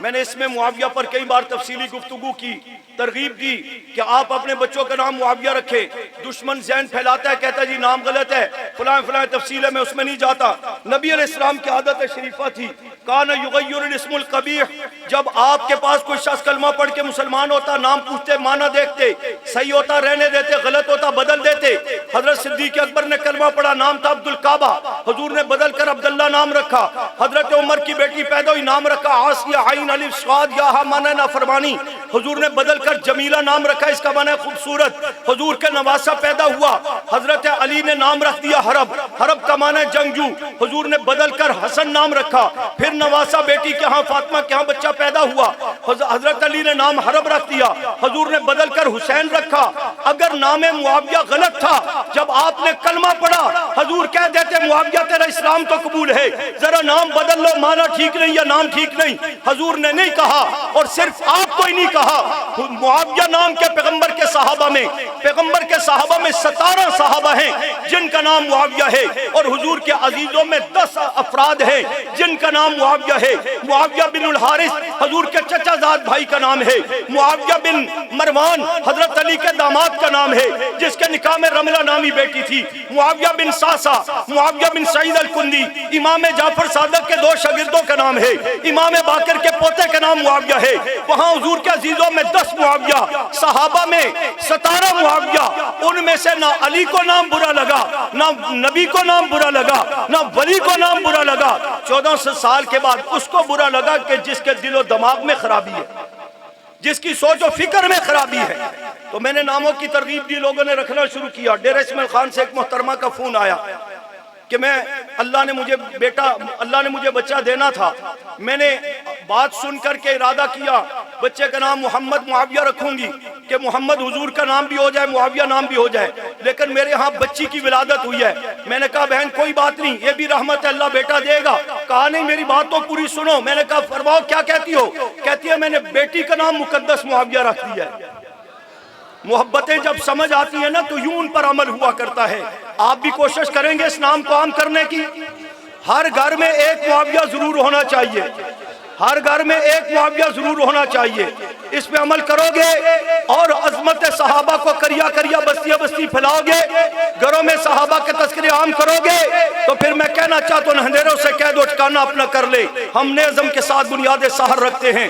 मैंने इसमें मुआविया पर कई बार तफसीली गुफ्तगू की, तरगीब दी कि आप अपने बच्चों का नाम मुआविया रखें। दुश्मन ज़हन फैलाता है, कहता है जी नाम गलत है, फलां फलां तफसील है, मैं उसमें नहीं जाता। नबी अलैहिस्सलाम की आदत शरीफा थी, कान युगय्यिरुल इस्मुल कबीह, जब आपके पास कोई शख्स कलमा पढ़ के मुसलमान होता, नाम पूछते, माना देखते, सही होता रहने देते, गलत होता बदल देते। हजरत सिद्दीक अकबर ने कलमा पढ़ा, नाम था अब्दुल काबा, हुजूर ने बदल कर अब्दुल्ला नाम रखा। हजरत उमर की बेटी पैदा हुई, नाम रखा आसिया, आइन अलिफ स्वाद, या माना नाफरमानी, हुजूर ने बदल कर जमीला नाम रखा, इसका माना है खूबसूरत। हुजूर के नवासा पैदा हुआ, हजरत अली ने नाम रख दिया हरब, हरब का माना है जंगजू, हुजूर ने बदल कर हसन नाम रखा। फिर नवासा बेटी के यहाँ फातिमा के यहाँ बच्चा पैदा हुआ, हजरत अली ने नाम हरब रख दिया, हुजूर ने बदल कर हुसैन रखा। अगर नाम मुआविया गलत था, जब आपने कलमा पढ़ा, हुजूर कह देते मुआविया तेरा इस्लाम तो कबूल है, जरा नाम बदल लो, माना ठीक नहीं या नाम ठीक नहीं। हुजूर ने नहीं कहा, और सिर्फ आपको ही नहीं कहा, मुआविया नाम के पैगंबर के सहाबा में, पैगंबर के सहाबा में 17 सहाबा हैं जिनका नाम मुआविया है, और हुजूर के अजीजों में 10 अफराद हैं जिनका नाम मुआविया है। मुआविया बिन उल हारिस हुजूर के चचाजाद भाई का नाम है। मुआविया बिन मरवान हजरत अली के दामाद का नाम है, जिसके निकाह में रमला नामी बेटी थी। मुआविया बिन सासा, मुआविया बिन सईद अल कुंदी, इमाम जाफर सादक के 2 शागिर्दों का नाम है। इमाम बाकर के पोते का नाम मुआविया है। वहाँ हुजूर के अजीजों में 10 मुआविया, सहाबा में 17 मुआविया। उनमें से ना अली को नाम बुरा लगा, ना नबी को नाम बुरा लगा, ना वली को नाम बुरा लगा। 1400 साल के बाद उसको बुरा लगा कि जिसके दिलो दिमाग में खराबी है, जिसकी सोच और फिक्र में खराबी है। तो मैंने नामों की तरगीब दी, लोगों ने रखना शुरू किया। डेरा इस्माइल खान से एक मोहतरमा का फोन आया कि मैं अल्लाह ने मुझे बच्चा देना था। मैंने बात सुन करके इरादा किया बच्चे का नाम मोहम्मद मुआविया रखूंगी कि मोहम्मद हुजूर का नाम भी हो जाए, मुआविया नाम भी हो जाए, लेकिन मेरे यहाँ बच्ची की विलादत हुई है। मैंने कहा बहन कोई बात नहीं, ये भी रहमत है, अल्लाह बेटा देगा। कहा नहीं मेरी बात तो पूरी सुनो। मैंने कहा फरमाओ क्या कहती हो? कहती है मैंने बेटी का नाम मुकद्दस मुआविया रख दिया है। मोहब्बतें जब समझ आती है ना तो यूं उन पर अमल हुआ करता है। आप भी कोशिश करेंगे इस नाम को आम करने की। हर घर में एक मुआविया जरूर होना चाहिए, हर घर में एक मुआविया जरूर होना चाहिए। इस पे अमल करोगे और अजमत सहाबा को करिया करिया बस्तियां बस्ती फैलाओगे, घरों में सहाबा के तस्करे आम करोगे, तो फिर मैं कहना चाहता हूं अंधेरों से कह दो ठिकाना अपना कर ले। हम नेज़म के साथ बुनियाद सहर रखते हैं।